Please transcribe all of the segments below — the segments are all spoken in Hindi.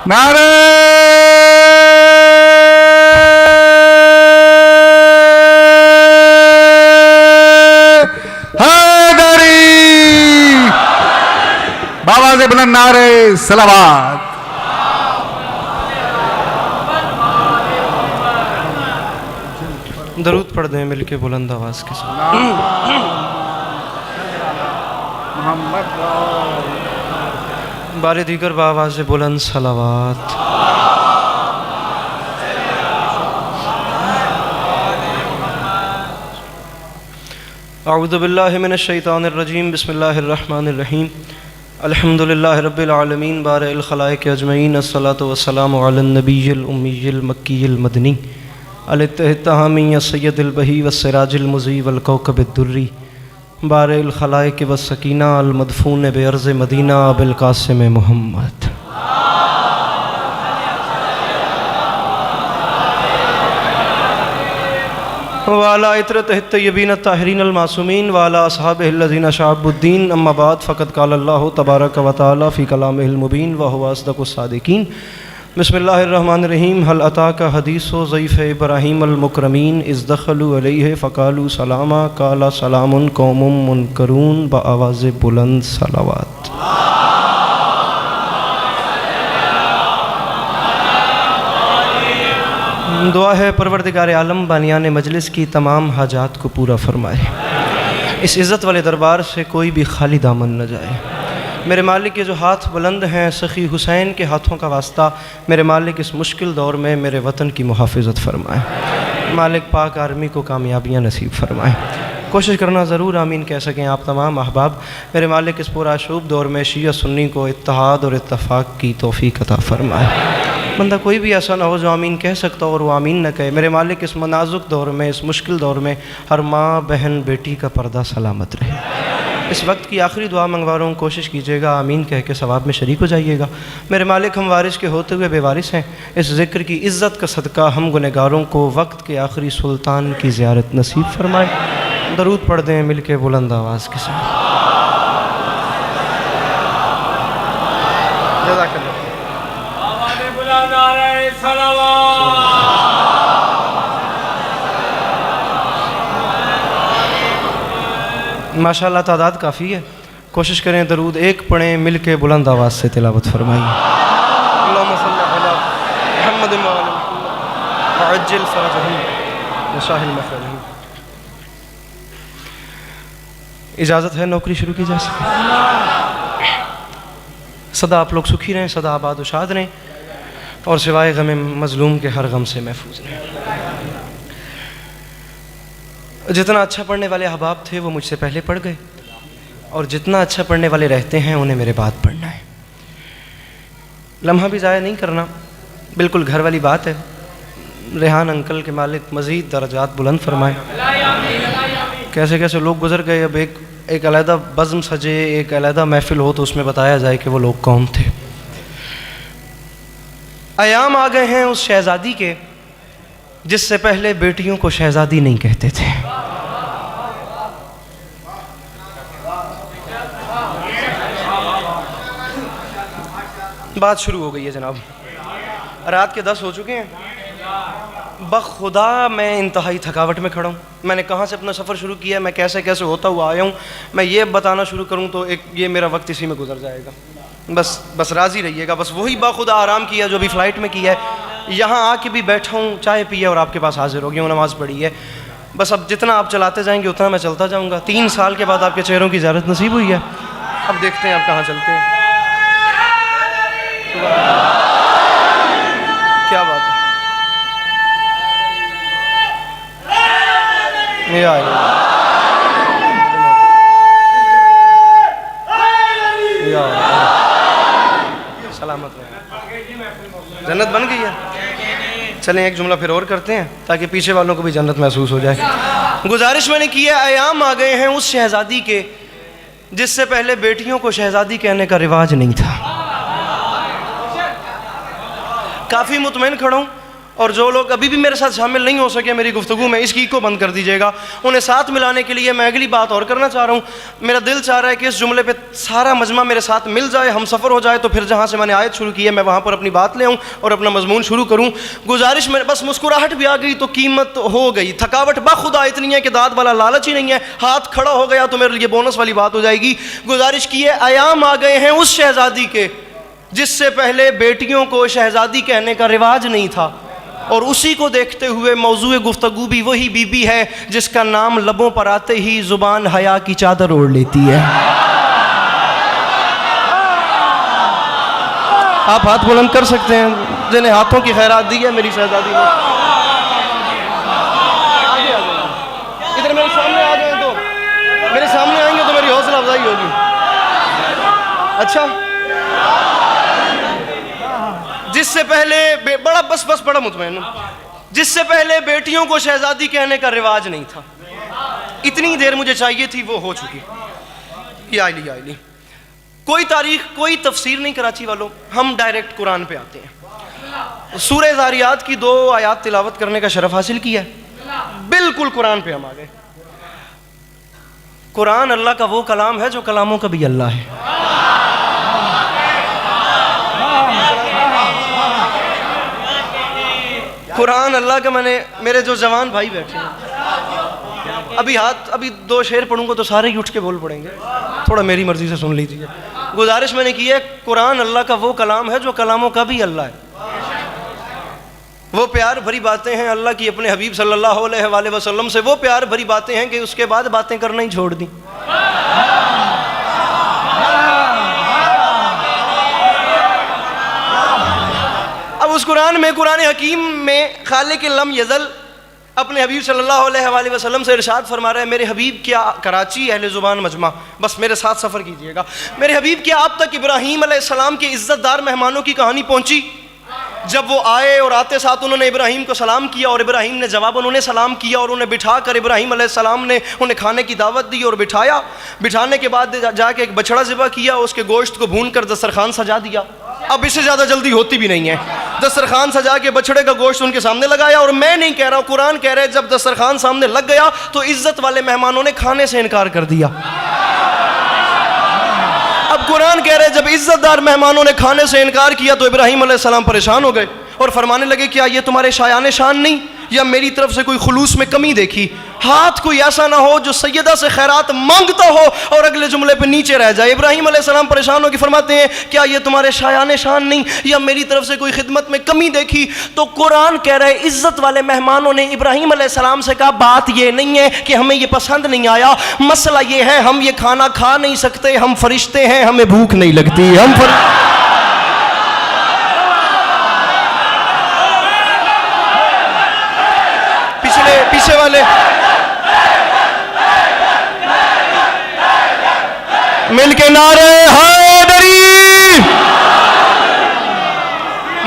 नारे हैदरी, बाबा से बुलंद नारे सलावत। दरूद पढ़ दें मिलके बुलंद आवाज के साथ। बारे दीगर बावाज़ बुलंद सलावत। अऊज़ु बिल्लाहि मिनश शैतानिर रजीम, बिस्मिल्लाहिर रहमानिर रहीम, अल्हम्दुलिल्लाहि रब्बिल आलमीन, बारिल खलाइक अजमईन, अस्सलातु वस्सलामु अलन नबिय्यिल उम्मिय्यिल मक्किय्यिल मदनी अल-इत्तिहामी सय्यदिल बही वस्सिराजिल मुज़ी वल कौकबिद दुर्री, बारिल खलाइक वस्सकीना अल मदफून बेअर्ज़ मदीना अबिल कासिम मुहम्मद। वाला इतरत तय्यबीन ताहिरीन अल मासूमीन वाला अस्हाबिहिल लज़ीना शअबुद्दीन, अम्मा बाद फ़क़द क़ालल्लाहु तबारक व तआला फ़ी कलामिहिल मुबीन व हुवा अस्दक़ुस सादिक़ीन। बिस्मिल्लाहिर्रहमानिर्रहीम। हल अताका हदीसु ज़ैफ़ इब्राहीम अल मुकरमीन इज़ दख़लू अलैहि फ़क़ालू सलामा क़ाला सलामुन कौमुम मुनकरून बआवाज़ बुलंद सलावत। दुआ है परवरदिगार आलम बानियान मजलिस की तमाम हाजात को पूरा फरमाए। इस इज़्ज़त वाले दरबार से कोई भी खाली दामन न जाए। मेरे मालिक के जो हाथ बुलंद हैं, सखी हुसैन के हाथों का वास्ता, मेरे मालिक इस मुश्किल दौर में मेरे वतन की मुहाफ़िज़त फरमाए। मालिक पाक आर्मी को कामयाबियाँ नसीब फरमाए। कोशिश करना ज़रूर आमीन कह सकें आप तमाम अहबाब। मेरे मालिक इस पूरा शुभ दौर में शिया सुन्नी को इत्तेहाद और इत्तफ़ाक़ की तौफ़ीक़ अता फरमाए। बंदा कोई भी ऐसा ना हो जो आमीन कह सकता हो और वो आमीन न कहे। मेरे मालिक इस नाजुक दौर में, इस मुश्किल दौर में हर माँ बहन बेटी का पर्दा सलामत रहे। इस वक्त की आखिरी दुआ मंगवा रहा हूँ, कोशिश कीजिएगा आमीन कह के सवाब में शरीक हो जाइएगा। मेरे मालिक हम वारिस के होते हुए बेवारिस हैं। इस ज़िक्र की इज़्ज़त का सदका हम गुनहगारों को वक्त के आखिरी सुल्तान की ज़ियारत नसीब फरमाए। दरूद पढ़ दें मिल के बुलंद आवाज़ के साथ। माशाअल्लाह तादाद काफ़ी है। कोशिश करें दरूद एक पढ़ें, मिल के बुलंद आवाज़ से तिलावत फरमाइए। अल्लाहुम्मा सल्लि अला मुहम्मद व अला मुहम्मद व अज्जिल फरजहम व साहिल मखरजहम। इजाज़त है नौकरी शुरू की जा सके। सदा आप लोग सुखी रहें, सदा आबाद व शाद रहें और सिवाय गम मज़लूम के हर गम से महफूज रहें। जितना अच्छा पढ़ने वाले अहबाब थे वो मुझसे पहले पढ़ गए और जितना अच्छा पढ़ने वाले रहते हैं उन्हें मेरे बाद पढ़ना है। लम्हा भी ज़ाया नहीं करना, बिल्कुल घर वाली बात है। रेहान अंकल के मालिक मज़ीद दर्जात बुलंद फरमाए। कैसे कैसे लोग गुजर गए। अब एक अलहदा बज़्म सजे, एक अलहदा महफिल हो तो उसमें बताया जाए कि वो लोग कौन थे। अयाम आ गए हैं उस शहज़ादी के जिससे पहले बेटियों को शहज़ादी नहीं कहते थे। बात शुरू हो गई है जनाब। रात के 10 हो चुके हैं। बखुदा मैं इंतहाई थकावट में खड़ा हूँ। मैंने कहाँ से अपना सफ़र शुरू किया, मैं कैसे कैसे होता हुआ आया हूँ, मैं ये बताना शुरू करूँ तो ये मेरा वक्त इसी में गुजर जाएगा। बस राज़ी रहिएगा। बस वही बाखुदा आराम किया जो अभी फ़्लाइट में किया है। यहाँ आके भी बैठा हूँ, चाय पिया और आपके पास हाजिर हो गया हूँ, नमाज़ पढ़ी है। बस अब जितना आप चलाते जाएंगे उतना मैं चलता जाऊँगा। 3 साल के बाद आपके चेहरों की ज़ियारत नसीब हुई है। अब देखते हैं आप कहाँ चलते हैं। क्या बात है। सलामत रहे। जन्नत बन गई है। चलें एक जुमला फिर और करते हैं ताकि पीछे वालों को भी जन्नत महसूस हो जाए। गुजारिश मैंने की है, अयाम आ गए हैं उस शहज़ादी के जिससे पहले बेटियों को शहज़ादी कहने का रिवाज नहीं था। काफ़ी मुतमईन खड़ा हूँ और जो लोग अभी भी मेरे साथ शामिल नहीं हो सके मेरी गुफ्तगू में, इसकी को बंद कर दीजिएगा। उन्हें साथ मिलाने के लिए मैं अगली बात और करना चाह रहा हूँ। मेरा दिल चाह रहा है कि इस जुमले पे सारा मजमा मेरे साथ मिल जाए, हम सफ़र हो जाए, तो फिर जहाँ से मैंने आयत शुरू की है मैं वहाँ पर अपनी बात ले आऊँ और अपना मजमून शुरू करूँ। गुजारिश में बस मुस्कुराहट भी आ गई तो कीमत हो गई, थकावट बाखुदा इतनी है कि दाद वाला लालच ही नहीं है, हाथ खड़ा हो गया तो मेरे लिए बोनस वाली बात हो जाएगी। गुजारिश की है, आयाम आ गए हैं उस शहजादी के जिससे पहले बेटियों को शहजादी कहने का रिवाज नहीं था, और उसी को देखते हुए मौजूए गुफ्तगू भी वही बीबी है जिसका नाम लबों पर आते ही जुबान हया की चादर ओढ़ लेती है। आप हाथ बुलंद कर सकते हैं जिन्हें हाथों की खैरात दी है मेरी शहजादी ने। आगे आ जाइए, इधर मेरे सामने आ जाए, तो मेरे सामने आएंगे तो मेरी हौसला अफजाई होगी। अच्छा, जिससे पहले बड़ा मुतमईन हूं, जिससे पहले बेटियों को शहजादी कहने का रिवाज नहीं था, इतनी देर मुझे चाहिए थी वो हो चुकी। ये आइली कोई तारीख कोई तफसीर नहीं कराची वालों, हम डायरेक्ट कुरान पे आते हैं। सूरह ज़ारियात की 2 आयात तिलावत करने का शरफ हासिल किया है, बिल्कुल कुरान पे हम आ गए। कुरान अल्लाह का वो कलाम है जो कलामों का भी अल्लाह है। कुरान अल्लाह का, मेरे जो जवान भाई बैठे हैं, अभी 2 शेर पढ़ूंगा तो सारे ही उठ के बोल पड़ेंगे, थोड़ा मेरी मर्जी से सुन लीजिए। गुजारिश मैंने की है, कुरान अल्लाह का वो कलाम है जो कलामों का भी अल्लाह है। वो प्यार भरी बातें हैं अल्लाह की अपने हबीब सल्लल्लाहु अलैहि वसल्लम से, वो प्यार भरी बातें हैं कि उसके बाद बातें करना ही छोड़ दी। अब उस कुरान हकीम में खालिक लम यज़ल अपने हबीब सल्लल्लाहु अलैहि वसल्लम से इरशाद फरमा रहा है, मेरे हबीब क्या, कराची अहले ज़ुबान मजमा, बस मेरे साथ सफ़र कीजिएगा। मेरे हबीब क्या आप तक इब्राहीम अलैहिस्सलाम के इज़्ज़तदार मेहमानों की कहानी पहुंची? जब वो आए और आते साथ उन्होंने इब्राहीम को सलाम किया और इब्राहीम ने जवाब उन्होंने सलाम किया, और उन्हें बिठा कर इब्राहीम अलैहिस्सलाम ने उन्हें खाने की दावत दी और बिठाया। बिठाने के बाद जाके एक बछड़ा ज़िबा किया, उसके गोश्त को भून कर दस्तरखान सजा दिया। अब इससे ज़्यादा जल्दी होती भी नहीं है। दस्तरखान सजा के बछड़े का गोश्त उनके सामने लगाया, और मैं नहीं कह रहा हूँ, कुरान कह रहे हैं, जब दस्तरखान सामने लग गया तो इज्जत वाले मेहमानों ने खाने से इनकार कर दिया। अब कुरान कह रहे हैं, जब इज्जतदार मेहमानों ने खाने से इनकार किया तो इब्राहीम अलैहिस्सलाम परेशान हो गए और फरमाने लगे, क्या ये तुम्हारे शायान शान नहीं, या मेरी तरफ से कोई खुलूस में कमी देखी? हाथ कोई ऐसा ना हो जो सैयदा से खैरात मांगता हो और अगले जुमले पे नीचे रह जाए। इब्राहीम अलैहिस्सलाम परेशान होकर फरमाते हैं, क्या ये तुम्हारे शायान शान नहीं, या मेरी तरफ से कोई खिदमत में कमी देखी? तो कुरान कह रहे, इज्जत वाले मेहमानों ने इब्राहीम अलैहिस्सलाम से कहा, बात ये नहीं है कि हमें ये पसंद नहीं आया, मसला ये है हम ये खाना खा नहीं सकते, हम फरिश्ते हैं, हमें भूख नहीं लगती, पीछे वाले मिलके नारे हैदरी।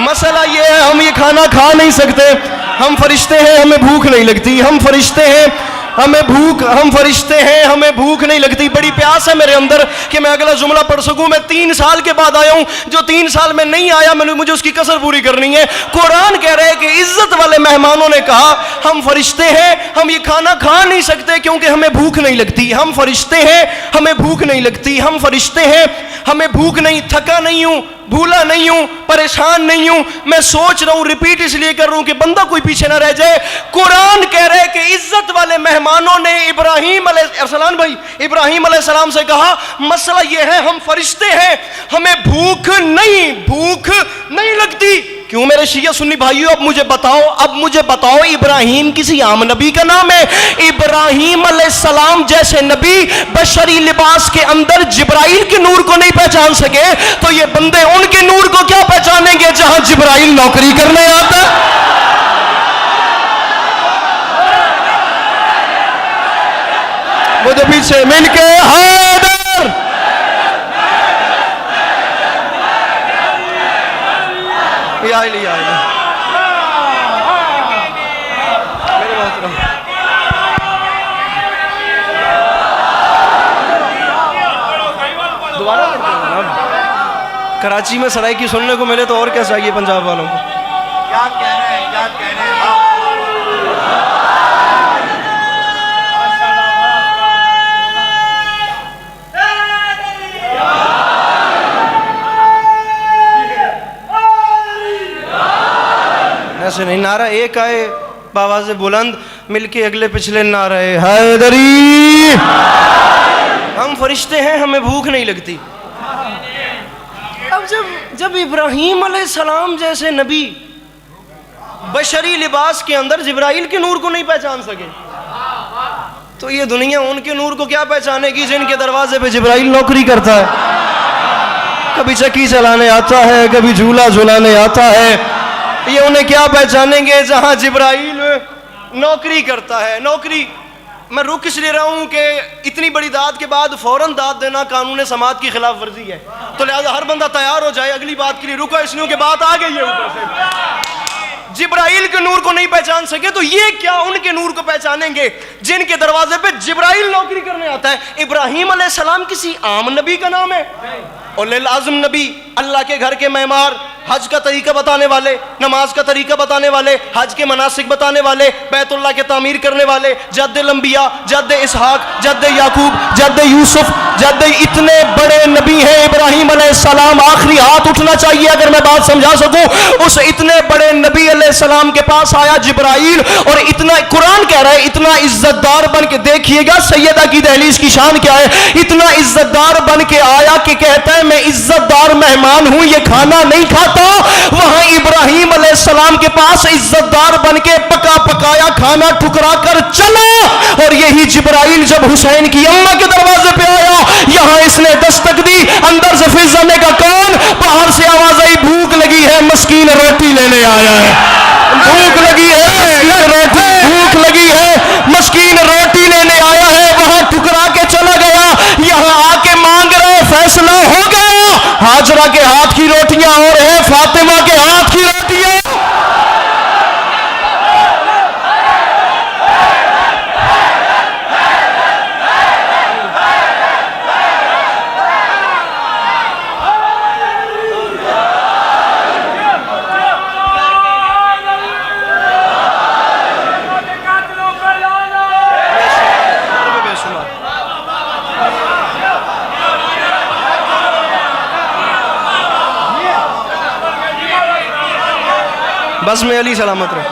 मसला ये है हम ये खाना खा नहीं सकते, हम फरिश्ते हैं, हमें भूख नहीं लगती, हम फरिश्ते हैं, हम फरिश्ते हैं, हमें भूख नहीं लगती। बड़ी प्यास है मेरे अंदर कि मैं अगला जुमला पढ़ सकूं। मैं 3 साल के बाद आया हूं, जो 3 साल में नहीं आया मुझे उसकी कसर पूरी करनी है। कुरान कह रहे हैं कि इज्जत वाले मेहमानों ने कहा, हम फरिश्ते हैं, हम ये खाना खा नहीं सकते क्योंकि हमें भूख नहीं लगती। हम फरिश्ते हैं, हमें भूख नहीं लगती, हम फरिश्ते हैं, हमें भूख नहीं, थका नहीं हूं, भूला नहीं हूं, परेशान नहीं हूं। मैं सोच रहा हूं, रिपीट इसलिए कर रहा हूं कि बंदा कोई पीछे ना रह जाए। कुरान कह रहे हैं कि इज्जत वाले मेहमानों ने इब्राहीम अलैहिस्सलाम से कहा, मसला यह है हम फरिश्ते हैं, हमें भूख नहीं लगती। क्यों मेरे शिया सुन्नी भाइयों, अब मुझे बताओ इब्राहीम किसी आम नबी का नाम है? इब्राहीम अलैहिस्सलाम जैसे नबी बशरी लिबास के अंदर जिब्राइल के नूर को नहीं पहचान सके, तो ये बंदे उनके नूर को क्या पहचानेंगे जहां जिब्राइल नौकरी करने आता? मुझे पीछे मिलके हैदर। मेरे मोहतरम, दोबारा कराची में सराय की सुनने को मिले तो और क्या चाहिए पंजाब वालों को। क्या कह रहे हैं, क्या कह रहे हैं। ऐसे नहीं, नारा एक आए आवाज़ बुलंद, मिलके अगले पिछले नारे हैदरी। हम फरिश्ते हैं, हमें भूख नहीं लगती। अब जब इब्राहीम अलैहिस्सलाम जैसे नबी बशरी लिबास के अंदर जिब्राइल के नूर को नहीं पहचान सके, तो ये दुनिया उनके नूर को क्या पहचानेगी जिनके दरवाजे पे जिब्राइल नौकरी करता है। कभी चक्की चलाने आता है, कभी झूला झुलाने आता है। ये उन्हें क्या पहचानेंगे जहां जिब्राइल नौकरी करता है। नौकरी, मैं रुक इसलिए रहा हूं कि इतनी बड़ी दाद के बाद फौरन दाद देना कानून समात की खिलाफ वर्जी है, तो लिहाजा हर बंदा तैयार हो जाए अगली बात के लिए। रुको इसलिए कि बात आ गई है ऊपर से। जिब्राइल के नूर को नहीं पहचान सके तो ये क्या उनके नूर को पहचानेंगे जिनके दरवाजे पे जिब्राइल नौकरी करने आता है। इब्राहीम अलैहिस्सलाम किसी आम नबी का नाम है? उल आज़म नबी, अल्लाह के घर के मेहमान, हज का तरीका बताने वाले, नमाज का तरीका बताने वाले, हज के मनासिक बताने वाले, बैतुल्लाह के तामीर करने वाले, जद्द अंबिया, जद्द इसहाक, जद्द याकूब, जद्द यूसुफ, जद्द इतने बड़े नबी हैं इब्राहीम अलैहिस्सलाम। आखिरी हाथ उठना चाहिए अगर मैं बात समझा सकूं। उस इतने बड़े नबी अलैहिस्सलाम के पास आया जिब्राइल, और इतना, कुरान कह रहा है इतना इज्जतदार बन के, देखिएगा सैयदा की दहलीज की शान क्या है। इतना इज्जतदार बन के आया कि कहता है मैं इज्जतदार मेहमान हूं, ये खाना नहीं खाता। वहां इब्राहीम अलैहिस्सलाम के पास इज्जतदार बन के पका पकाया खाना ठुकरा कर चला। और यही जिब्राइल जब हुसैन की अम्मा के दरवाजे पे आया, यहां इसने दस्तक दी, अंदर से फिर जाने का कौन, बाहर से आवाज आई भूख लगी है मस्कीन रोटी लेने आया है। भूख लगी है रोटी, भूख लगी है मस्कीन रोटी लेने आया है। वहां ठुकरा के चला गया, यहां आके मांग रहे, फैसला हो गया। हाजरा के हाथ की रोटियां और है फातिमा के हाथ की रोटियां। बस में अली सलामत रहे।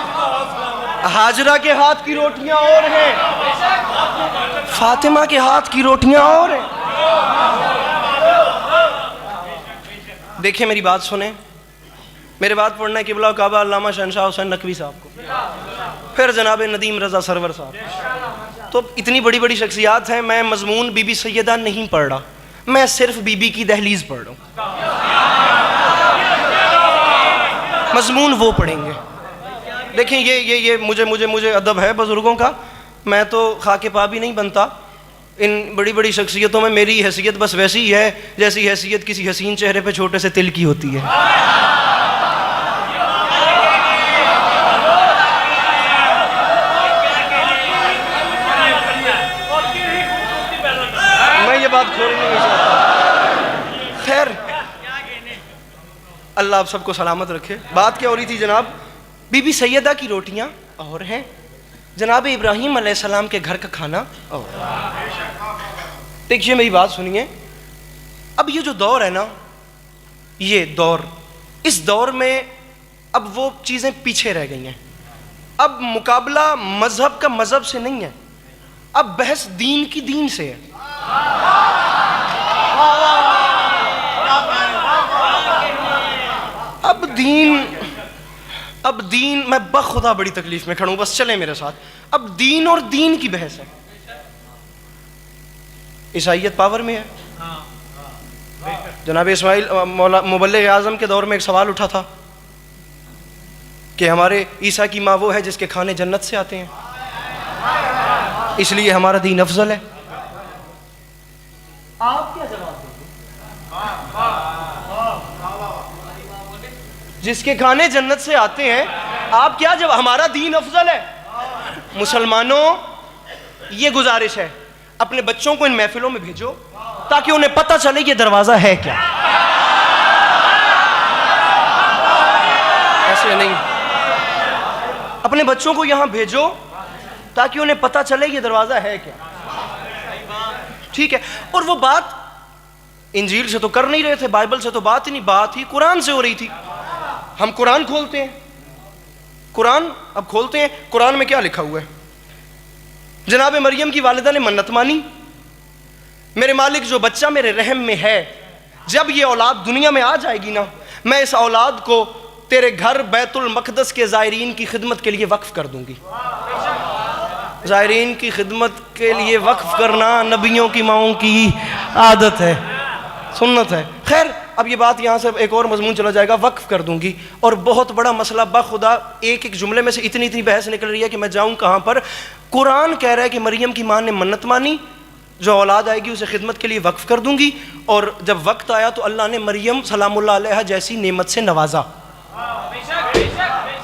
हाजरा के हाथ की रोटियां और हैं, फातिमा के हाथ की रोटियां और हैं। देखिए मेरी बात सुने, मेरे बात पढ़ना है किबला काबा अल्लामा शहनशाह हुसैन नकवी साहब को, फिर जनाब नदीम रजा सरवर साहब। तो इतनी बड़ी बड़ी शख्सियात हैं। मैं मजमून बीबी सैयदा नहीं पढ़ रहा, मैं सिर्फ बीबी की दहलीज पढ़ रहा हूँ। मजमून वो पढ़ेंगे। देखें ये मुझे अदब है बुजुर्गों का। मैं तो खाके पा भी नहीं बनता इन बड़ी बड़ी शख्सियतों में। मेरी हैसियत बस वैसी ही है जैसी हैसियत किसी हसीन चेहरे पे छोटे से तिल की होती है। मैं ये बात खोलना नहीं चाहता। खैर अल्लाह आप सबको सलामत रखे। बात क्या हो रही थी जनाब? बीबी सैयदा की रोटियां और हैं, जनाब इब्राहीम अलैहिस्सलाम के घर का खाना और। देखिए मेरी बात सुनिए, अब ये जो दौर है ना, ये दौर, इस दौर में अब वो चीज़ें पीछे रह गई हैं। अब मुकाबला मजहब का मजहब से नहीं है, अब बहस दीन की दीन से है। अब दीन मैं बखुदा बड़ी तकलीफ में खड़ा हूं, बस चले मेरे साथ। अब दीन और दीन की बहस है। ईसाईयत पावर में है। जनाब इस्माइल मुबल्लिग आज़म के दौर में एक सवाल उठा था कि हमारे ईसा की माँ वो है जिसके खाने जन्नत से आते हैं, इसलिए हमारा दीन अफजल है। आप क्या जवाब देंगे? जिसके खाने जन्नत से आते हैं, आप क्या जवाब? हमारा दीन अफजल है। मुसलमानों, ये गुजारिश है, अपने बच्चों को इन महफिलों में भेजो ताकि उन्हें पता चले ये दरवाजा है क्या। ऐसे नहीं, अपने बच्चों को यहाँ भेजो ताकि उन्हें पता चले ये दरवाज़ा है क्या। ठीक है, और वो बात इंजील से तो कर नहीं रहे थे, बाइबल से तो बात ही नहीं, बात ही कुरान से हो रही थी। हम कुरान खोलते हैं, कुरान अब खोलते हैं, कुरान में क्या लिखा हुआ है? जनाब मरियम की वालिदा ने मन्नत मानी, मेरे मालिक जो बच्चा मेरे रहम में है, जब ये औलाद दुनिया में आ जाएगी ना, मैं इस औलाद को तेरे घर बैतुल मक़दस के ज़ायरीन की खिदमत के लिए वक्फ कर दूंगी। ज़ायरीन की खिदमत के लिए वक्फ करना नबियों की माओं की आदत है, सुन्नत है। खैर, अब ये बात यहाँ से एक और मजमून चला जाएगा, वक्फ कर दूंगी। और बहुत बड़ा मसला, बाखुदा एक एक जुमले में से इतनी इतनी बहस निकल रही है कि मैं जाऊँ कहाँ पर। कुरान कह रहा है कि मरियम की माँ ने मन्नत मानी, जो औलाद आएगी उसे खिदमत के लिए वक्फ कर दूंगी। और जब वक्त आया तो अल्लाह ने मरियम सलामुल्लाह अलैहा जैसी नेमत से नवाजा,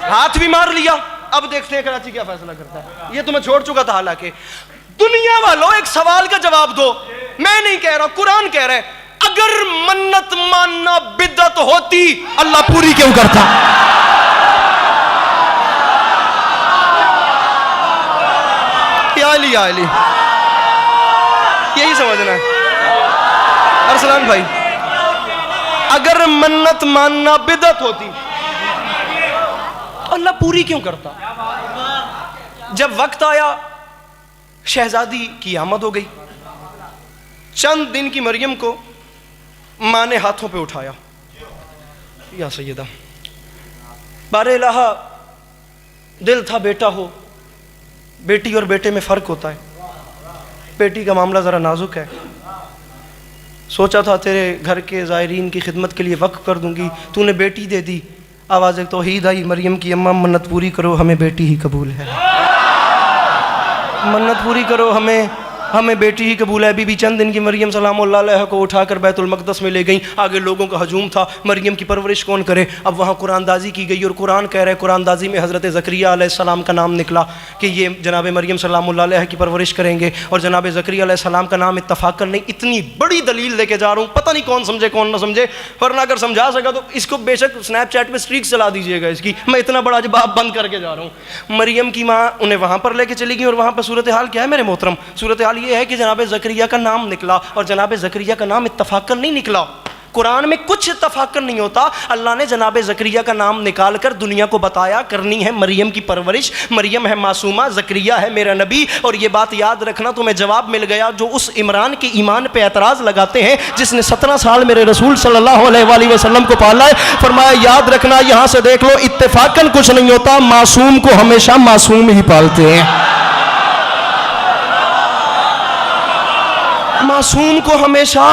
हाथ भी मार लिया। अब देखते हैं कराची क्या फैसला करता है। ये तो मैं छोड़ चुका था। हालांकि दुनिया वालों, एक सवाल का जवाब दो। मैं नहीं कह रहा, कुरान कह रहा है, अगर मन्नत मानना बिदअत होती अल्लाह पूरी क्यों करता? या अली, या अली, यही समझना है अरसलान भाई। अगर मन्नत मानना बिदअत होती अल्लाह पूरी क्यों करता? जब वक्त आया, शहजादी की आमद हो गई। चंद दिन की मरियम को माँ ने हाथों पे उठाया, या सैयदा, बारे इलाहा, दिल था बेटा हो। बेटी और बेटे में फ़र्क होता है, बेटी का मामला ज़रा नाजुक है। सोचा था तेरे घर के ज़ायरीन की खिदमत के लिए वक्फ कर दूंगी, तूने बेटी दे दी। आवाज़ एक तौहीद आई, मरियम की अम्मा मन्नत पूरी करो, हमें बेटी ही कबूल है। मन्नत पूरी करो, हमें बेटी ही कबूल है। बीबी चंद दिन की मरियम सलामुल्लाह अलैहा को उठाकर बैतुल मक़दस में ले गई। आगे लोगों का हजूम था, मरियम की परवरिश कौन करे? अब वहाँ कुरानदाजी की गई और कुरान कह रहे, कुरानदाजी में हज़रत ज़करिया अलैहिस्सलाम का नाम निकला कि ये जनाब मरियम सलामुल्लाह अलैहा की परवरिश करेंगे। और जनाब ज़करिया अलैहिस्सलाम का नाम इत्तफ़ाक़न नहीं, इतनी बड़ी दलील लेके जा रहा हूँ, पता नहीं कौन समझे कौन ना समझे, वरना अगर समझा सका तो इसको बेशक स्नैपचैट पर स्ट्रीक चला दीजिएगा इसकी। मैं इतना बड़ा जवाब बंद करके जा रहा हूँ। मरियम की माँ उन्हें वहाँ पर लेके चली गई और वहाँ पर सूरत हाल क्या है मेरे मोहतरम? सूरत हाल ये है कि जनाब ज़करिया का नाम निकला और जनाब ज़करिया का नाम इत्तफ़ाक़न नहीं निकला। कुरान में कुछ इत्तफ़ाक़न नहीं होता। अल्लाह ने जनाब ज़करिया का नाम निकाल कर दुनिया को बताया, करनी है मरियम की परवरिश, मरियम है मासूमा, ज़करिया है मेरा नबी। और ये बात याद रखना, तुम्हें जवाब मिल गया जो उस इमरान के ईमान पे एतराज़ लगाते हैं जिसने 17 साल मेरे रसूल सल्लल्लाहु अलैहि वसल्लम को पाला है। फरमाया याद रखना, यहाँ से देख लो, इत्तफ़ाक़न कुछ नहीं होता, मासूम को हमेशा मासूम ही पालते हैं। मासूम को हमेशा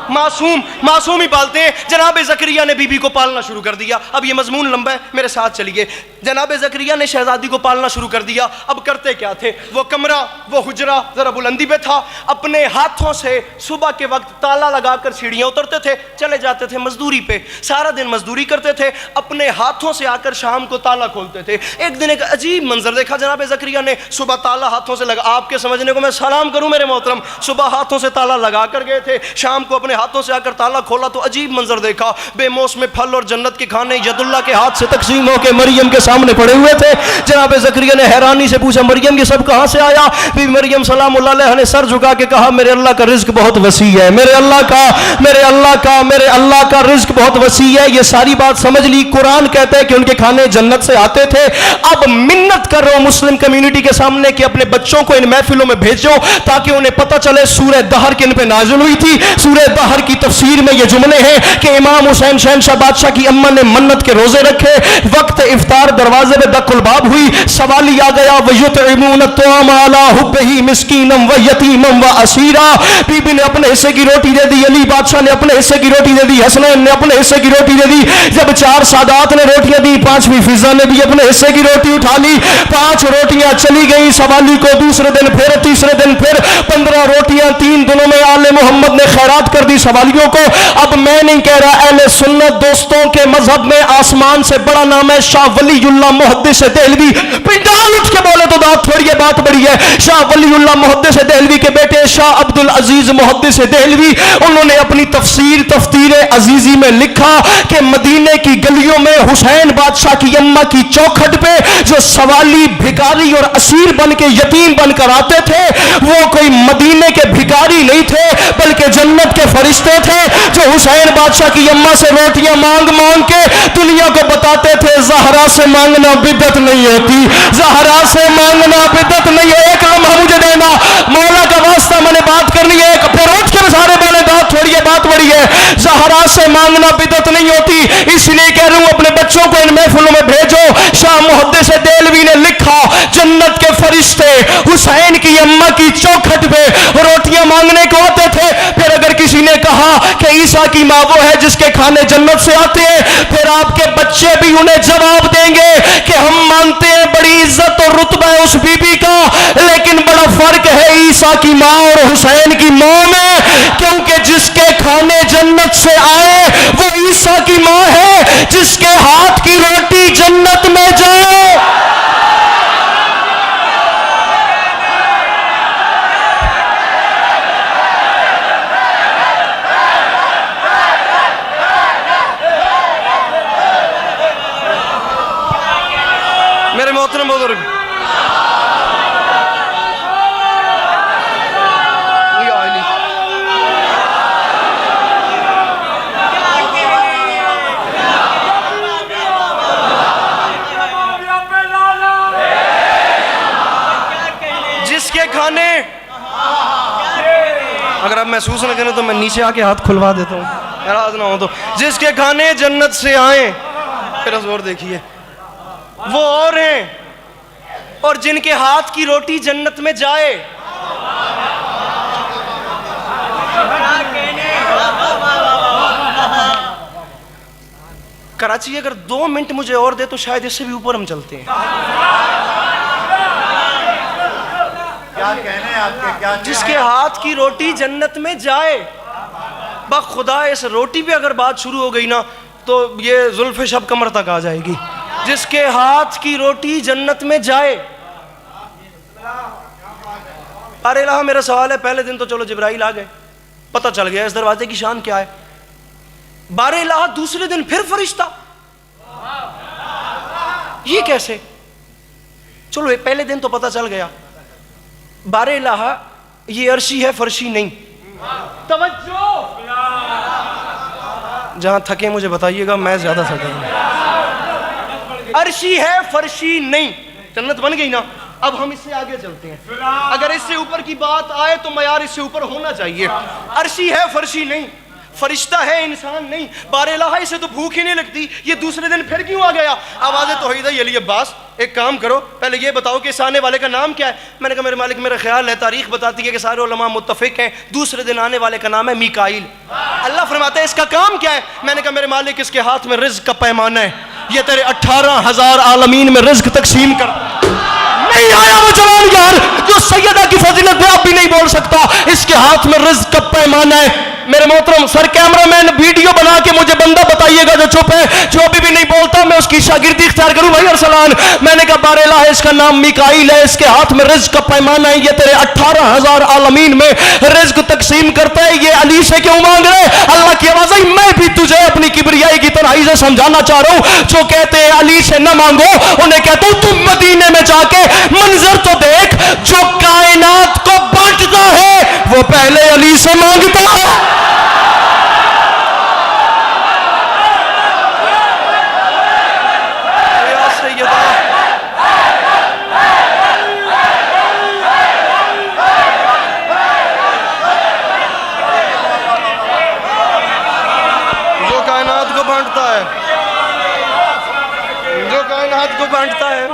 मासूम ही पालते हैं। जनाब ज़करिया ने बीबी को पालना शुरू कर दिया। अब ये मजमून लंबा है, मेरे साथ चलिए। जनाब ज़करिया ने शहजादी को पालना शुरू कर दिया। अब करते क्या थे? वो कमरा, वो हुजरा ज़रा बुलंदी पे था। अपने हाथों से सुबह के वक्त ताला लगाकर सीढ़ियाँ उतरते थे, चले जाते थे मजदूरी पे, सारा दिन मजदूरी करते थे, अपने हाथों से आकर शाम को ताला खोलते थे। एक दिन एक अजीब मंजर देखा जनाब ज़करिया ने, सुबह ताला हाथों से लगा, आपके समझने को मैं सलाम करूँ मेरे मोहतरम, सुबह हाथों से ताला लगा कर गए थे, शाम को अपने हाथों से आकर ताला खोला तो अजीब मंजर देखा। बेमौसम फल और जन्नत के खाने यदुल्ला के हाथ से तकसीम होकर मरियम के सामने पड़े हुए थे। जनाब ज़करिया ने हैरानी से पूछा, मरियम ये सब कहाँ से आया? बीबी मरियम सलामुल्लाह अलैहा ने सर झुका के कहा, मेरे अल्लाह का रिज्क बहुत वसी है, मेरे अल्लाह का रिज्क बहुत वसी है। ये सारी बात समझ ली। कुरान कहता है कि उनके खाने जन्नत से आते थे। अब मिन्नत कर रहा हूं मुस्लिम कम्युनिटी के सामने कि अपने बच्चों को इन महफिलों में भेजो ताकि उन्हें पता चले सूरह दहर किन पे नाजिल हुई थी। सूरह दहर की तफसीर में ये जुमले हैं कि इमाम हुसैन शहंशाह बादशाह की अम्मा ने मन्नत के रोजे रखे, वक्त इफ्तार दरवाजे में दखुल बाब हुई, सवाली आ गया, वयुतइमून अत्तआम अला हुब्बिही मिस्कीनम व यतीमम व असीरा। बीबी ने अपने हिस्से की रोटी दे दी, अली बादशाह ने अपने हिस्से की रोटी दे दी, हसनैन ने अपने हिस्से की रोटी दे दी। जब 4 सादात ने रोटियां दी, 5वीं फिजा ने भी अपने हिस्से की रोटी उठा ली। 5 रोटियां चली गई सवाली को, दूसरे दिन फिर, तीसरे दिन फिर 15 रोटियां 3 दिनों में आले मोहम्मद ने खैरात कर दी सवालियों को। अब मैं नहीं कह रहा, अहले सुन्नत दोस्तों के मजहब में आसमान से बड़ा नाम है शाह वलीउल्लाह मुहद्दिस देहलवी। पिंडाल उठ के बोले तो दांत थोड़ी है, बात बड़ी है। शाह वलीउल्लाह मुहद्दिस देहलवी के बेटे शाह अब्दुल अजीज मुहद्दिस देहलवी, उन्होंने अपनी तफसीर तफ्तीर अजीजी में लिखा कि मदीने की गलियों रोटियों में हुसैन बादशाह की अम्मा की चौखट पे जो सवाली भिखारी और असीर बन के यतीम बनकर आते थे, वो कोई मदीने के भिखारी नहीं थे बल्कि जन्नत के फरिश्ते थे जो हुसैन बादशाह की अम्मा से रोटियां मांग मांग के दुनिया को बताते थे ज़हरा से मांगना बिदअत नहीं होती, ज़हरा से मांगना बिदअत नहीं है। एक लम्हा मुझे देना, मौला का वास्ता, मैंने बात करनी है। फिर उठ के सारे बोले बात थोड़ी है, बात बड़ी है। ज़हरा से मांगना बिदअत नहीं होती, इसलिए कह रहा हूं अपने बच्चों को इन महफिलों में भेजो। शाह मुहद्दिस देलवी ने लिखा, जन्नत के फरिश्ते हुसैन की अम्मा की चौखट पे रोटियां मांगने को आते थे। फिर अगर किसी ने कहा कि ईसा की माँ वो है जिसके खाने जन्नत से आते हैं, फिर आपके बच्चे भी उन्हें जवाब देंगे कि हम मानते हैं बड़ी इज्जत और रुतबा है उस बीबी का, लेकिन बड़ा फर्क है ईसा की माँ और हुसैन की माँ में, क्योंकि जिसके खाने जन्नत से आए वो ईसा की माँ है, जिसके हाथ की रोटी जन्नत में जाए। मेरे मोहतरम बुजुर्ग, जिसके खाने, अगर आप महसूस न करें तो मैं नीचे आके हाथ खुलवा देता हूँ, नाराज ना हो तो। जिसके खाने जन्नत से आए, फिर जोर देखिए, वो और हैं और जिनके हाथ की रोटी जन्नत में जाए। कराची अगर 2 मिनट मुझे और दे तो शायद इससे भी ऊपर हम चलते हैं। क्या कहने हैं आपके, क्या जिसके हाथ की रोटी जन्नत में जाए, खुदा इस रोटी पे अगर बात शुरू हो गई ना तो ये जुल्फ़े शब कमर तक आ जाएगी। जिसके हाथ की रोटी जन्नत में जाए। अरे अल्लाह, मेरा सवाल है, पहले दिन तो चलो जिब्राइल आ गए, पता चल गया इस दरवाजे की शान क्या है। बारे इलाहा दूसरे दिन फिर फरिश्ता, ये कैसे? चलो पहले दिन तो पता चल गया, बारे इलाहा ये अर्शी है फर्शी नहीं। तवज्जो, जहां थके मुझे बताइएगा, मैं ज्यादा थका हूं। अर्शी है फर्शी नहीं, जन्नत बन गई ना। अब हम इससे आगे चलते हैं, अगर इससे ऊपर की बात आए तो मयार इससे ऊपर होना चाहिए। अर्शी है फर्शी नहीं, फरिश्ता है इंसान नहीं। बारेलाहा इसे तो भूख ही नहीं लगती, ये दूसरे दिन फिर क्यों आ गया? आवाज़ तौहीद अली अब्बास, एक काम करो, पहले ये बताओ कि इस आने वाले का नाम क्या है। मैंने कहा मेरे मालिक, मेरा ख्याल है तारीख बताती है कि सारे उलमा मुत्तफिक हैं, दूसरे दिन आने वाले का नाम है मीकाईल। अल्लाह फरमाता है इसका काम क्या है? मैंने कहा मेरे मालिक, इसके हाथ में रिज्क का पैमाना है, ये तेरे 18,000 आलमीन में रिज्क तकसीम कर। नहीं आया वो जवान यार जो सैयदा की फजीलत में आप भी नहीं बोल सकता, इसके हाथ में रिज्क का पैमाना है। मेरे मोहतरम सर कैमरामैन, वीडियो बना के मुझे बंदा बताइएगा जो चुप है, जो अभी भी नहीं बोलता, मैं उसकी शागिर्दी इख्तियार करूं। भाई अरसलान, मैंने कहा बारेला है, इसका नाम मिकाईल है, इसके हाथ में रिज्क का पैमाना है, ये तेरे 18,000 आलमीन में रिज्क तकसीम करता है, ये अली से क्यों मांग रहे? अल्लाह की आवाज़ आई, मैं भी तुझे अपनी किबरियाई की तन्हाई से समझाना चाह रहा हूं। जो कहते हैं अली से न मांगो, उन्हें कहता हूं तुम मदीने में जाके मंजर तो देख, जो कायनात को बांटता है वो पहले अली से मांगता है। जो कायनात को बांटता है, जो कायनात को बांटता है,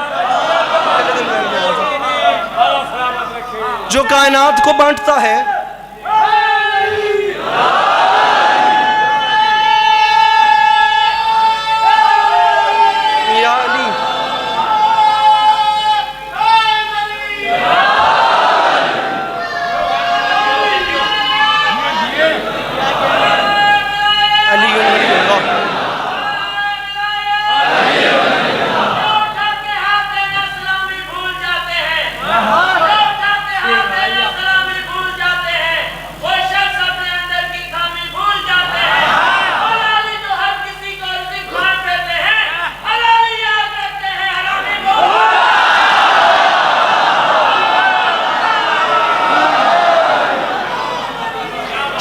जो कायनात को बांटता है, या अली,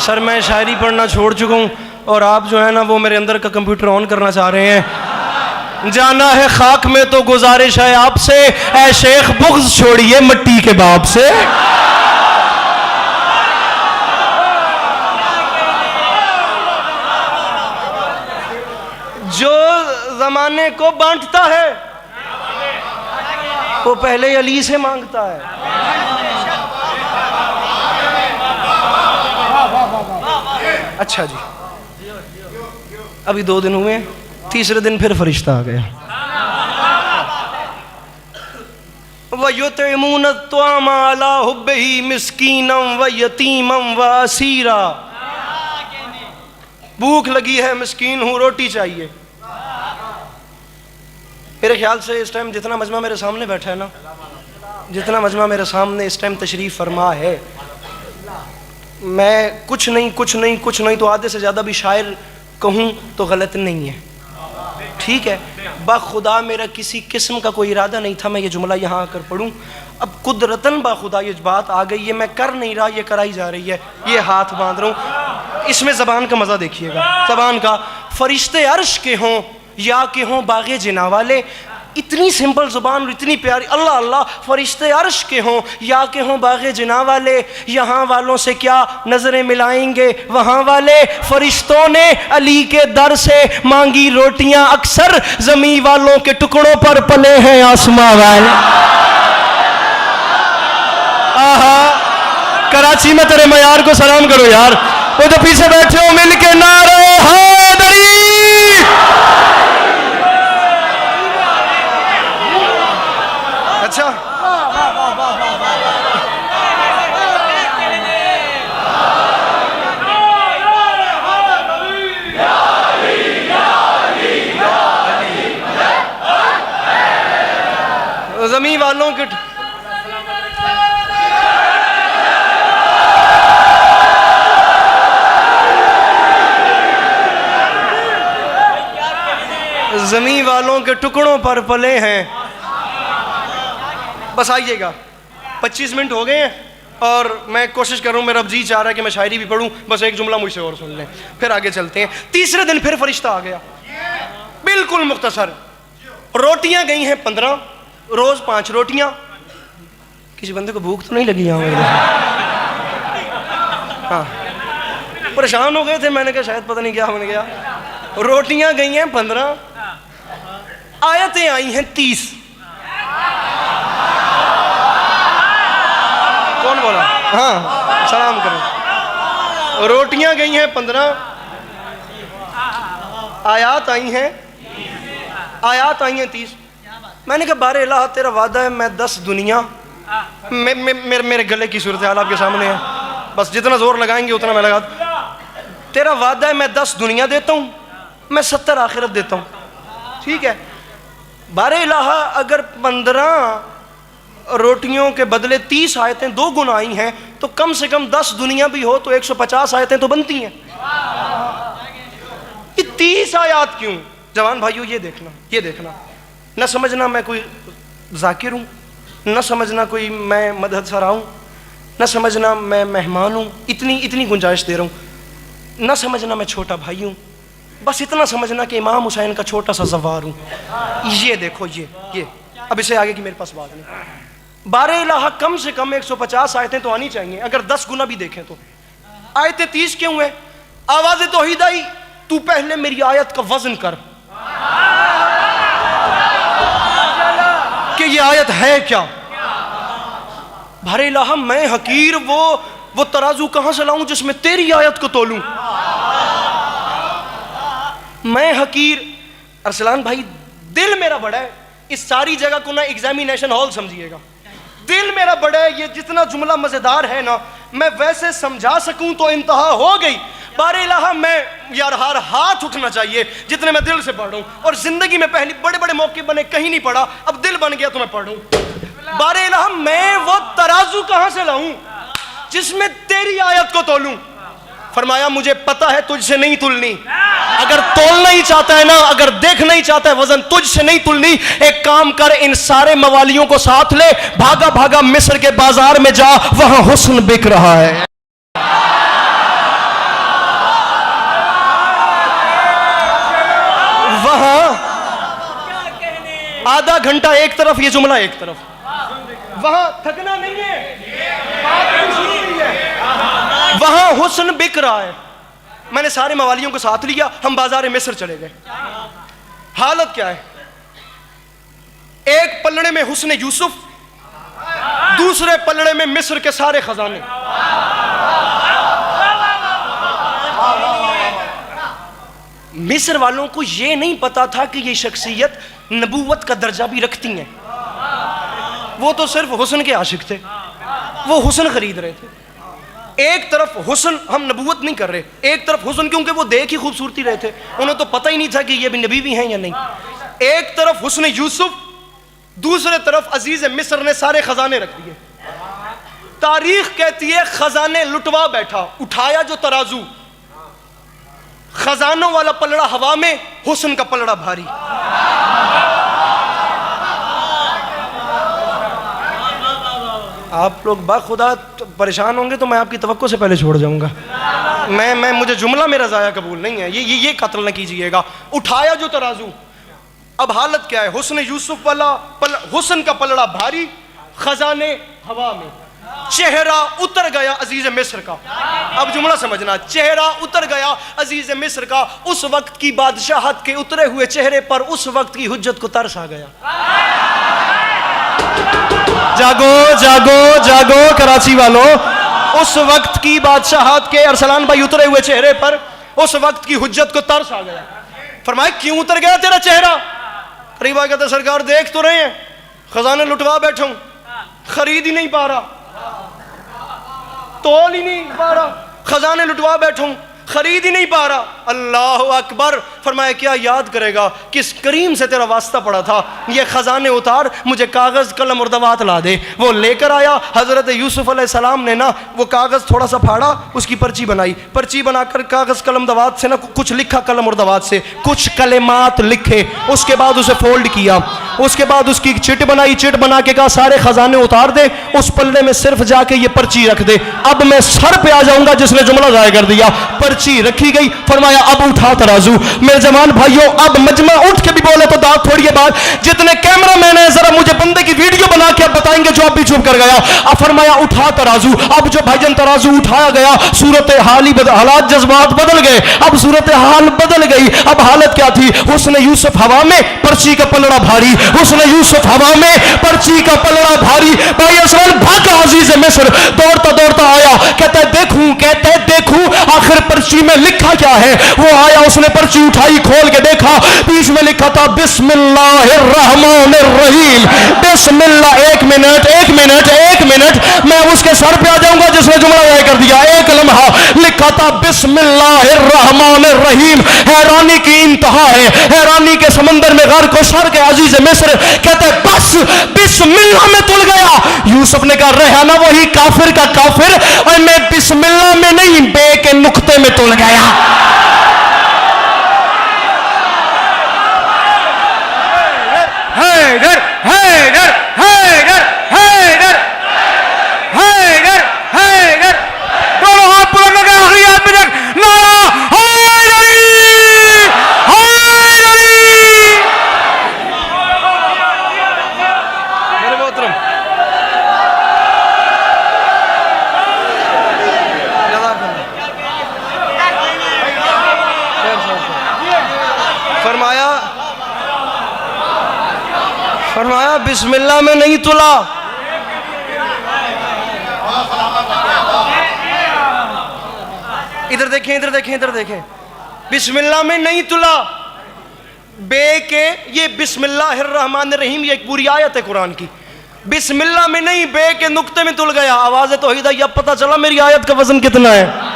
सर मैं शायरी पढ़ना छोड़ चुका हूँ और आप जो है ना वो मेरे अंदर का कंप्यूटर ऑन करना चाह रहे हैं। जाना है खाक में तो गुजारिश है आपसे, ऐ शेख बुग़्ज़ छोड़िए मिट्टी के बाप से। जो जमाने को बांटता है वो पहले अली से मांगता है। अच्छा जी, अभी 2 दिन हुए, तीसरे दिन फिर फरिश्ता आ गया। वयुतइमून अत्वाम अला हुब्बिही मिस्कीनम व यतीमम व असीरा। भूख लगी है, मिस्कीन हूँ, रोटी चाहिए। मेरे ख्याल से इस टाइम जितना मजमा मेरे सामने बैठा है ना, जितना मजमा मेरे सामने इस टाइम तशरीफ़ फरमा है, मैं कुछ नहीं तो आधे से ज़्यादा भी शायर कहूँ तो गलत नहीं है, ठीक है। बाखुदा मेरा किसी किस्म का कोई इरादा नहीं था मैं ये जुमला यहाँ आकर पढ़ूँ। अब कुदरतन बाखुदा ये बात आ गई है, मैं कर नहीं रहा, ये कराई जा रही है, ये हाथ बांध रहा हूँ। इसमें ज़बान का मज़ा देखिएगा, ज़बान का। फरिश्ते अर्श के हों या के हों बाग़े जिना वाले, इतनी सिंपल ज़ुबान और इतनी प्यारी। अल्लाह अल्लाह। फरिश्ते अर्श के हों या के हों बाग़े जिना वाले, यहाँ वालों से क्या नज़रें मिलाएंगे वहाँ वाले। फरिश्तों ने अली के दर से मांगी रोटियाँ, अक्सर ज़मीं वालों के टुकड़ों पर पले हैं आसमां वाले। आहा, कराची में तेरे मयार को सलाम करो यार, वो जो पीछे बैठे हो मिल के नारे हैदरी। अच्छा, ज़मीं वालों के ज़मीं वालों के टुकड़ों पर पले हैं। बस आइएगा, 25 मिनट हो गए हैं और मैं कोशिश कर रहा हूँ, मेरा अब जी चाह रहा है कि मैं शायरी भी पढ़ूँ। बस एक जुमला मुझसे और सुन लें, फिर आगे चलते हैं। तीसरे दिन फिर फरिश्ता आ गया, बिल्कुल मुख्तसर। रोटियां गई हैं 15, रोज 5 रोटियां। किसी बंदे को भूख तो नहीं लगी यहाँ? हाँ, परेशान हो गए थे, मैंने कहा शायद पता नहीं क्या बन गया। रोटियां गई हैं 15, आयतें आई हैं 30। कौन बोला? हाँ, सलाम करें। रोटियां गई हैं 15, आयात आई हैं 30। मैंने कहा बारे इलाहा तेरा वादा है, मैं 10 दुनिया, मेरे गले की सूरत हाल आपके सामने है, बस जितना जोर लगाएंगे उतना मैं लगा। तेरा वादा है मैं 10 दुनिया देता हूँ, मैं 70 आखिरत देता हूँ, ठीक है। बारे इलाहा अगर 15 रोटियों के बदले 30 आयतें 2 गुना आई हैं तो कम से कम 10 दुनिया भी हो तो 150 आयतें तो बनती हैं। ये 30 आयत क्यों? जवान भाइयों ये देखना, न समझना मैं कोई जाकिर हूँ, न समझना कोई मैं मदद सरा हूँ, न समझना मैं मेहमान हूँ, इतनी गुंजाइश दे रहा हूँ। न समझना मैं छोटा भाई हूँ, बस इतना समझना कि इमाम हुसैन का छोटा सा ज़वार हूँ। ये देखो, ये अब इसे आगे की मेरे पास बात नहीं। बारे इलाहा कम से कम 150 आयतें तो आनी चाहिए, अगर 10 गुना भी देखें तो। आयतें 30 क्यों है? आवाज़ तौहीद आई, तू पहले मेरी आयत का वजन कर कि ये आयत है क्या। बारे इलाहा मैं हकीर वो तराजू कहां से लाऊं जिसमें तेरी आयत को तोलूं? मैं हकीर। अरसलान भाई दिल मेरा बड़ा है, इस सारी जगह को ना एग्जामिनेशन हॉल समझिएगा। दिल मेरा बड़ा है, ये जितना जुमला मजेदार है ना मैं वैसे समझा सकूं तो इंतहा हो गई। बारे इलाहा मैं यार हर हाथ उठना चाहिए जितने मैं दिल से पढ़ रहा हूं, और जिंदगी में पहली बड़े बड़े मौके बने कहीं नहीं पढ़ा, अब दिल बन गया तो मैं पढ़ रहा हूं। बारे इलाहा मैं वो तराजू कहां से लाऊं जिसमें तेरी आयत को तोलूं? फरमाया मुझे पता है तुझसे नहीं तुलनी। अगर तोलना ही चाहता है ना, अगर देखना ही चाहता है वजन, तुझसे नहीं तुलनी। एक काम कर, इन सारे मवालियों को साथ ले, भागा भागा मिस्र के बाजार में जा, वहां हुस्न बिक रहा है। आधा घंटा एक तरफ, ये जुमला एक तरफ, वहां थकना नहीं है, बात कुछ नहीं है, वहां हुस्न बिक रहा है। मैंने सारे मवालियों को साथ लिया, हम बाजार मिस्र चले गए। हालत क्या है, एक पलड़े में हुस्न यूसुफ, दूसरे पलड़े में मिस्र के सारे खजाने। मिस्र वालों को यह नहीं पता था कि ये शख्सियत नबूवत का दर्जा भी रखती हैं। वो तो सिर्फ हुस्न के आशिक थे, वो हुस्न खरीद रहे थे। एक तरफ हुस्न, हम नबूवत नहीं कर रहे, एक तरफ हुस्न, क्योंकि वो देख ही खूबसूरती रहे थे, उन्हें तो पता ही नहीं था कि ये भी नबी भी हैं या नहीं। एक तरफ हुस्न यूसुफ, दूसरे तरफ अजीज मिस्र ने सारे खजाने रख दिए। तारीख कहती है खजाने लुटवा बैठा, उठाया जो तराजू, खजानों वाला पलड़ा हवा में, हुस्न का पलड़ा भारी। आप लोग बाखुदा परेशान होंगे तो मैं आपकी तवक्को से पहले छोड़ जाऊंगा। मुझे जुमला मेरा ज़ाया कबूल नहीं है, ये कत्ल न कीजिएगा। उठाया जो तराजू, अब हालत क्या है, हुस्न यूसुफ वाला हुस्न का पलड़ा भारी, खजाने हवा में, चेहरा उतर गया अजीज मिस्र का। अब जुमला समझना, चेहरा उतर गया अजीज मिस्र का। उस वक्त की बादशाहत के उतरे हुए चेहरे पर उस वक्त की हुज्जत को तरस आ गया। जागो जागो जागो कराची वालों, उस वक्त की बादशाहत के अरसलान भाई उतरे हुए चेहरे पर उस वक्त की हुज्जत को तरस आ गया। फरमाया क्यों उतर गया तेरा चेहरा? करीबा कहते सरकार देख तो रहे हैं, खजाने लुटवा बैठा हूं, खरीद ही नहीं पा रहा, तोल ही नहीं पा रहा, खजाने लुटवा बैठा हूं, खरीद ही नहीं पा रहा। अल्लाह अकबर। फरमाया क्या याद करेगा, किस करीम से तेरा वास्ता पड़ा था, ये खजाने उतार, मुझे कागज कलम और दवात ला दे। वो लेकर आया। हजरत यूसुफ अलैहिस्सलाम ने ना वो कागज थोड़ा सा फाड़ा, उसकी पर्ची बनाई, पर्ची बनाकर कागज कलम दवात से ना कुछ लिखा, कलम और दवात से कुछ कलेमात लिखे, उसके बाद उसे फोल्ड किया, उसके बाद उसकी चिट बनाई, चिट बना के कहा सारे खजाने उतार दे, उस पल्ले में सिर्फ जाके ये पर्ची रख दे। अब मैं सर पे आ जाऊंगा जिसने जुमला जाया कर दिया। पर्ची रखी गई। फरमाया अब उठा तराजू। मेरे जवान भाइयों, अब मजमा उठ के भी बोले तो दांत थोड़ी है बात। जितने कैमरा मैन है जरा मुझे बंदे की वीडियो बना के अब बताएंगे जो अब भी चुप कर गया। अब फरमाया उठा तराजू। अब जो भाईजान तराजू उठाया गया, सूरत हाल ही हालात जज्बात बदल गए। अब सूरत हाल बदल गई। अब हालत क्या थी? हुस्न यूसुफ हवा में, पर्ची का पलड़ा भारी। हुस्न यूसुफ हवा में, पर्ची का पलड़ा भारी। भाई असलन भागा अजीज मिस्र, दौड़ता दौड़ता आया, कहता देखूं आखिर पर्ची में लिखा क्या है। वो आया, उसने पर्ची उठाई, खोल के देखा, बीच में लिखा था बिस्मिल्लाहिर्रहमानिर्रहीम। बिस्मिल्लाह। एक मिनट मैं उसके सर पे आ जाऊंगा जिसने जुमला जाया कर दिया। एक लम्हा लिखा था बिस्मिल्लाहिर्रहमानिर्रहीम। हैरानी की इंतहा है, हैरानी के समंदर में गर्क को सर के अजीज मिस्र कहते बस बिस्मिल्लाह में तुल गया। यूसुफ ने कहा रहना वही काफिर का काफिर, और मैं बिस्मिल्लाह में नहीं बे के नुक्ते में तुल गया। हैदर हैदर हैदर हैदर हैदर हैदर। दोनों हाथ बुलंद करके आखिरी आदमी तक नारा हैदरी हैदरी। मेरे मोहतरम, फरमाया बिस्मिल्लाह में नहीं तुला। इधर देखें, बिस्मिल्लाह में नहीं तुला। बे के ये बिस्मिल्लाहिर्रहमानिर्रहीम, ये एक पूरी आयत है कुरान की। बिस्मिल्लाह में नहीं, बे के नुक्ते में तुल गया। आवाज़ तौहीद आई, अब पता चला मेरी आयत का वजन कितना है।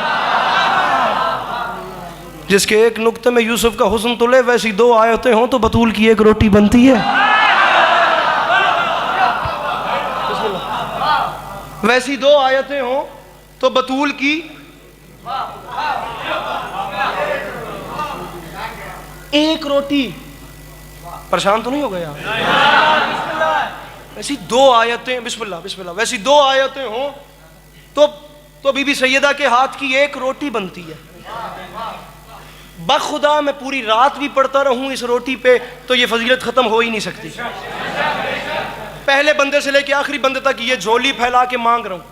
जिसके एक नुक्ते में यूसुफ का हुस्न तुले, वैसी दो आयतें हों तो बतूल की एक रोटी बनती है। वैसी दो आयतें हों तो बतूल की एक रोटी। परेशान तो नहीं हो गया? वैसी दो आयतें, बिस्मिल्लाह बिस्मिल्लाह, वैसी दो आयतें हों तो बीबी सैयदा के हाथ की एक रोटी बनती है। बखुदा मैं पूरी रात भी पढ़ता रहूं इस रोटी पे तो ये फजीलत ख़त्म हो ही नहीं सकती। पहले बंदे से लेके आखिरी बंदे तक ये झोली फैला के मांग रहा हूं।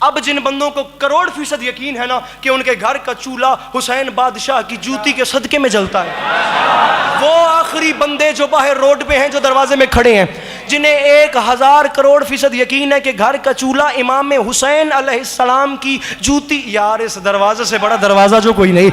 अब जिन बंदों को करोड़ फीसद यकीन है ना कि उनके घर का चूल्हा हुसैन बादशाह की जूती के सदके में जलता है, वो आखिरी बंदे जो बाहर रोड पे हैं, जो दरवाजे में खड़े हैं, जिन्हें 1000 करोड़ फीसद यकीन है कि घर का चूल्हा इमाम हुसैन अलैहिस्सलाम की जूती, यार इस दरवाजे से बड़ा दरवाजा जो कोई नहीं,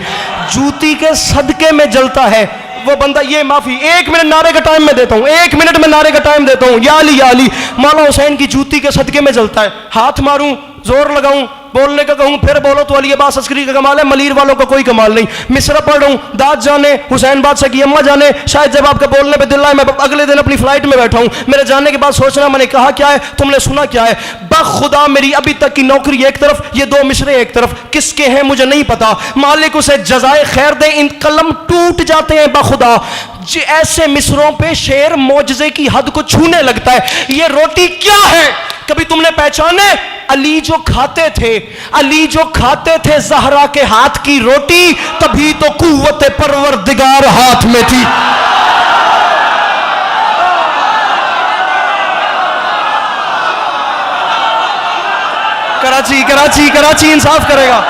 जूती के सदके में जलता है, वो बंदा ये माफी 1 मिनट नारे का टाइम मैं देता हूँ, 1 मिनट में नारे का टाइम देता हूँ, या अली मौला हुसैन की जूती के सदके में जलता है। हाथ मारूं, जोर लगाऊं, बोलने का कहूं, फिर बोलो तो अली अब्बास अस्करी का कमाल है, मलीर वालों का कोई कमाल नहीं। मिसरा पढ़ रहा हूं, दाद जाने, हुसैन बादशाह की अम्मा जाने, शायद जब आपका बोलने पे दिल आए मैं अगले दिन अपनी फ्लाइट में बैठा हूं, मेरे जाने के बाद सोचना मैंने कहा क्या है, तुमने सुना क्या है। बखुदा मेरी अभी तक की नौकरी एक तरफ, ये 2 मिसरे एक तरफ, किसके हैं मुझे नहीं पता, मालिक उसे जजाए खैर दे, इन कलम टूट जाते हैं बखुदा। ऐसे मिसरों पे शेर मौजजे की हद को छूने लगता है। ये रोटी क्या है, कभी तुमने पहचाने? अली जो खाते थे, अली जो खाते थे ज़हरा के हाथ की रोटी, तभी तो कुव्वत परवरदिगार हाथ में थी। कराची कराची कराची इंसाफ करेगा।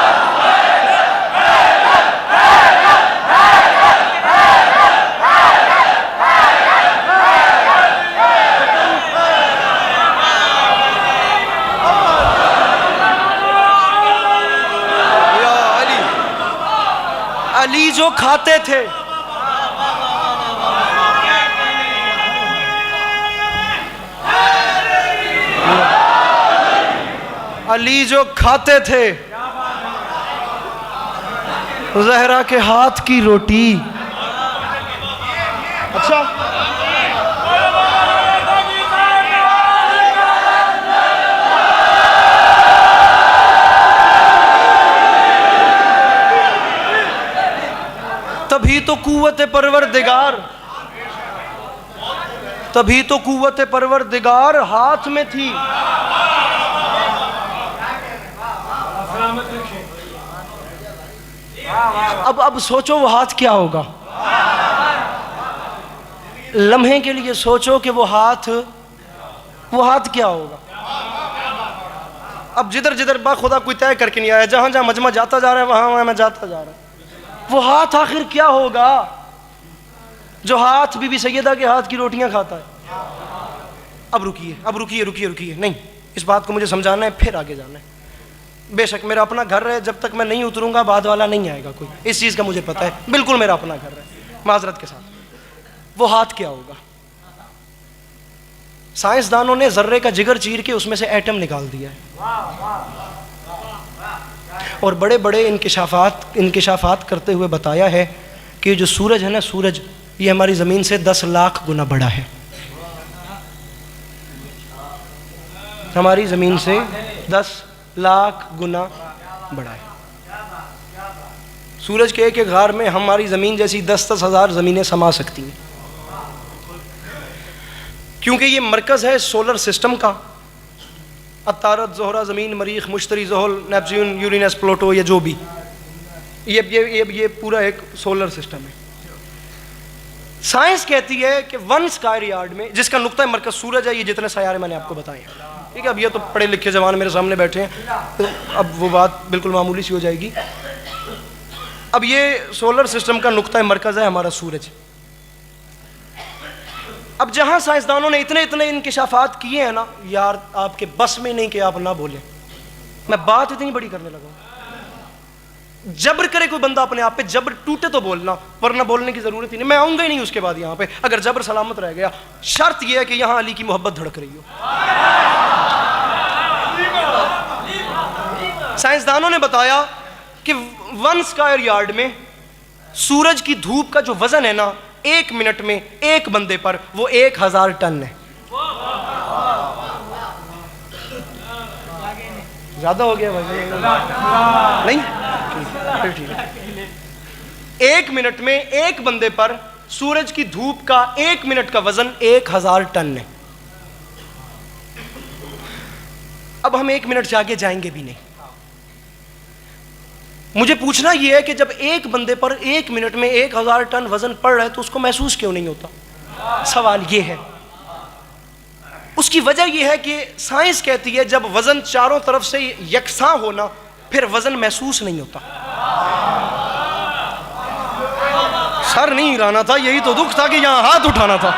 अली जो खाते थे, अली जो खाते थे ज़हरा के हाथ की रोटी। अच्छा, तभी तो कुव्वत परवरदिगार, तभी तो कुव्वत परवरदिगार हाथ में थी। अब सोचो वो हाथ क्या होगा, लम्हे के लिए सोचो कि वो हाथ क्या होगा। अब जिधर जिधर बाखुदा कोई तय करके नहीं आया, जहां जहां मजमा जाता जा रहा है वहां मैं जाता जा रहा है, वो हाथ आखिर क्या होगा जो हाथ बीबी सैयदा के हाथ की रोटियां खाता है। अब रुकिए, अब रुकिए रुकिए रुकिए, नहीं, इस बात को मुझे समझाना है, फिर आगे जाना है। बेशक मेरा अपना घर है, जब तक मैं नहीं उतरूंगा बाद वाला नहीं आएगा कोई, इस चीज़ का मुझे पता है, बिल्कुल मेरा अपना घर है, माजरत के साथ। वो हाथ क्या होगा? साइंसदानों ने जर्रे का जिगर चीर के उसमें से एटम निकाल दिया है और बड़े बड़े इंकिशाफात करते हुए बताया है कि जो सूरज है ना, सूरज ये हमारी ज़मीन से 10 लाख गुना बड़ा है, हमारी ज़मीन से 10 लाख गुना बड़ा है। सूरज के एक एक घर में हमारी ज़मीन जैसी 10-10 हज़ार ज़मीनें समा सकती हैं, क्योंकि ये मरकज़ है सोलर सिस्टम का। अतारत, ज़ोहरा, ज़मीन, मरीख, मुश्तरी, ज़ोहल, नेपच्यून, यूरेनस, प्लूटो, ये जो भी ये पूरा एक सोलर सिस्टम है। साइंस कहती है कि 1 स्काई यार्ड में, जिसका नुक्ता मरकज़ सूरज है, ये जितने सयारे मैंने आपको बताए हैं, ठीक है। अब ये तो पढ़े लिखे जवान मेरे सामने बैठे हैं, तो अब वो बात बिल्कुल मामूली सी हो जाएगी। अब ये सोलर सिस्टम का नुक्ता मरकज़ है हमारा सूरज। अब जहां साइंसदानों ने इतने इतने इंकिशाफात किए हैं ना यार, आपके बस में नहीं कि आप ना बोलें। मैं बात इतनी बड़ी करने लगा, जबर करे कोई बंदा अपने आप पे, जबर टूटे तो बोलना, वरना बोलने की जरूरत ही नहीं। मैं आऊंगा ही नहीं उसके बाद यहाँ पे, अगर जबर सलामत रह गया। शर्त यह है कि यहाँ अली की मोहब्बत धड़क रही हो। साइंसदानों ने बताया कि 1 स्क्वायर यार्ड में सूरज की धूप का जो वजन है ना, 1 मिनट में एक बंदे पर, वो 1000 टन है। ज्यादा हो गया भाई? नहीं, फिर ठीक है। 1 मिनट में एक बंदे पर सूरज की धूप का 1 मिनट का वजन 1000 टन है। अब हम 1 मिनट से आगे जाएंगे भी नहीं। मुझे पूछना यह है कि जब एक बंदे पर 1 मिनट में 1000 टन वजन पड़ रहा है तो उसको महसूस क्यों नहीं होता? सवाल यह है। उसकी वजह यह है कि साइंस कहती है जब वजन चारों तरफ से यकसां होना फिर वजन महसूस नहीं होता। सर नहीं हिलाना था, यही तो दुख था कि यहां हाथ उठाना था।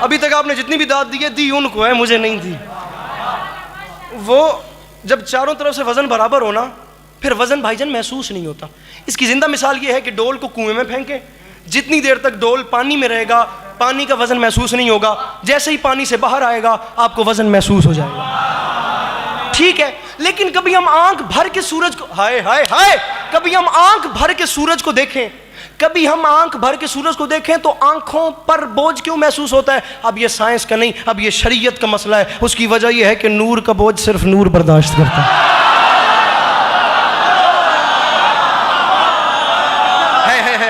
अभी तक आपने जितनी भी दाद दी उनको है, मुझे नहीं दी। वो जब चारों तरफ से वजन बराबर होना फिर वजन भाईजान महसूस नहीं होता। इसकी जिंदा मिसाल ये है कि डोल को कुएं में फेंके, जितनी देर तक डोल पानी में रहेगा पानी का वजन महसूस नहीं होगा, जैसे ही पानी से बाहर आएगा आपको वजन महसूस हो जाएगा। ठीक है, लेकिन कभी हम आंख भर के सूरज को हाय हाय हाय कभी हम आंख भर के सूरज को देखें, कभी हम आंख भर के सूरज को देखें तो आंखों पर बोझ क्यों महसूस होता है? अब ये साइंस का नहीं, अब ये शरीयत का मसला है। उसकी वजह यह है कि नूर का बोझ सिर्फ नूर बर्दाश्त करता है।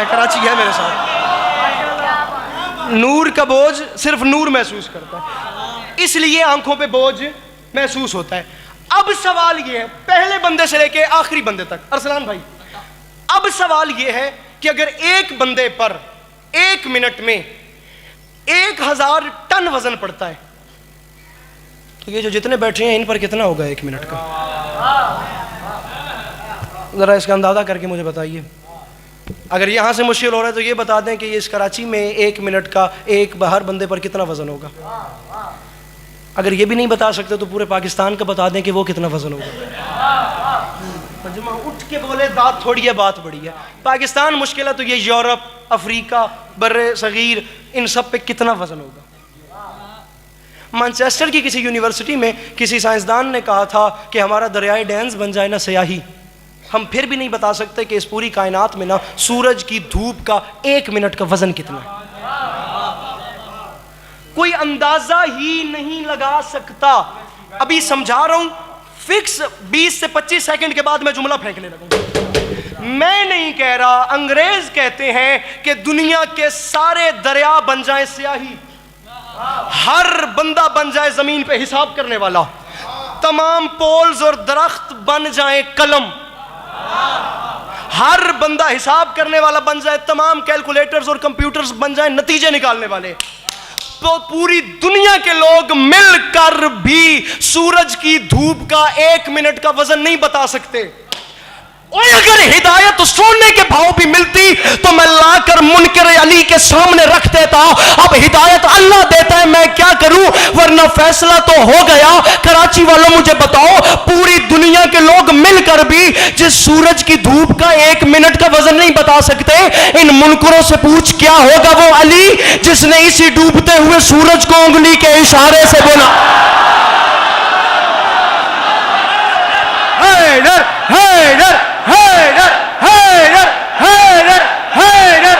कराची है मेरे साथ। नूर का बोझ सिर्फ नूर महसूस करता है, इसलिए आंखों पे बोझ महसूस होता है। अब सवाल ये है, पहले बंदे से लेके आखिरी बंदे तक, अरसलान भाई, अब सवाल ये है कि अगर एक बंदे पर 1 मिनट में 1000 टन वजन पड़ता है तो ये जो जितने बैठे हैं इन पर कितना होगा 1 मिनट का? जरा इसका अंदाजा करके मुझे बताइए। अगर यहाँ से मुश्किल हो रहा है तो ये बता दें कि इस कराची में 1 मिनट का हर बंदे पर कितना वजन होगा। अगर ये भी नहीं बता सकते तो पूरे पाकिस्तान का बता दें कि वो कितना वजन होगा। तर्जुमा उठ के बोले दात थोड़ी है बात बड़ी है। पाकिस्तान मुश्किल है तो ये यूरोप, अफ्रीका, बर्रे सगीर, इन सब पे कितना वजन होगा। मैनचेस्टर की किसी यूनिवर्सिटी में किसी साइंसदान ने कहा था कि हमारा दरियाए डैंस बन जाए ना स्याही, हम फिर भी नहीं बता सकते कि इस पूरी कायनात में ना सूरज की धूप का 1 मिनट का वजन कितना है। कोई अंदाजा ही नहीं लगा सकता। अभी समझा रहा हूं, फिक्स 20 से 25 सेकंड के बाद मैं जुमला फेंकने लगूंगा। मैं नहीं कह रहा, अंग्रेज कहते हैं कि दुनिया के सारे दरिया बन जाए स्याही, हर बंदा बन जाए जमीन पे हिसाब करने वाला, तमाम पोल्स और दरख्त बन जाए कलम, हर बंदा हिसाब करने वाला बन जाए, तमाम कैलकुलेटर्स और कंप्यूटर्स बन जाए नतीजे निकालने वाले, तो पूरी दुनिया के लोग मिलकर भी सूरज की धूप का 1 मिनट का वजन नहीं बता सकते। और अगर हिदायत सोने के भाव भी मिलती तो मैं लाकर मुनकर अली के सामने रख देता। अब हिदायत अल्लाह देता है, मैं क्या करूं, वरना फैसला तो हो गया। कराची वालों मुझे बताओ, पूरी दुनिया के लोग मिलकर भी जिस सूरज की धूप का 1 मिनट का वजन नहीं बता सकते, इन मुनकरों से पूछ क्या होगा वो अली जिसने इसी डूबते हुए सूरज को उंगली के इशारे से बोला हैदर हैदर हैदर हैदर हैदर हैदर।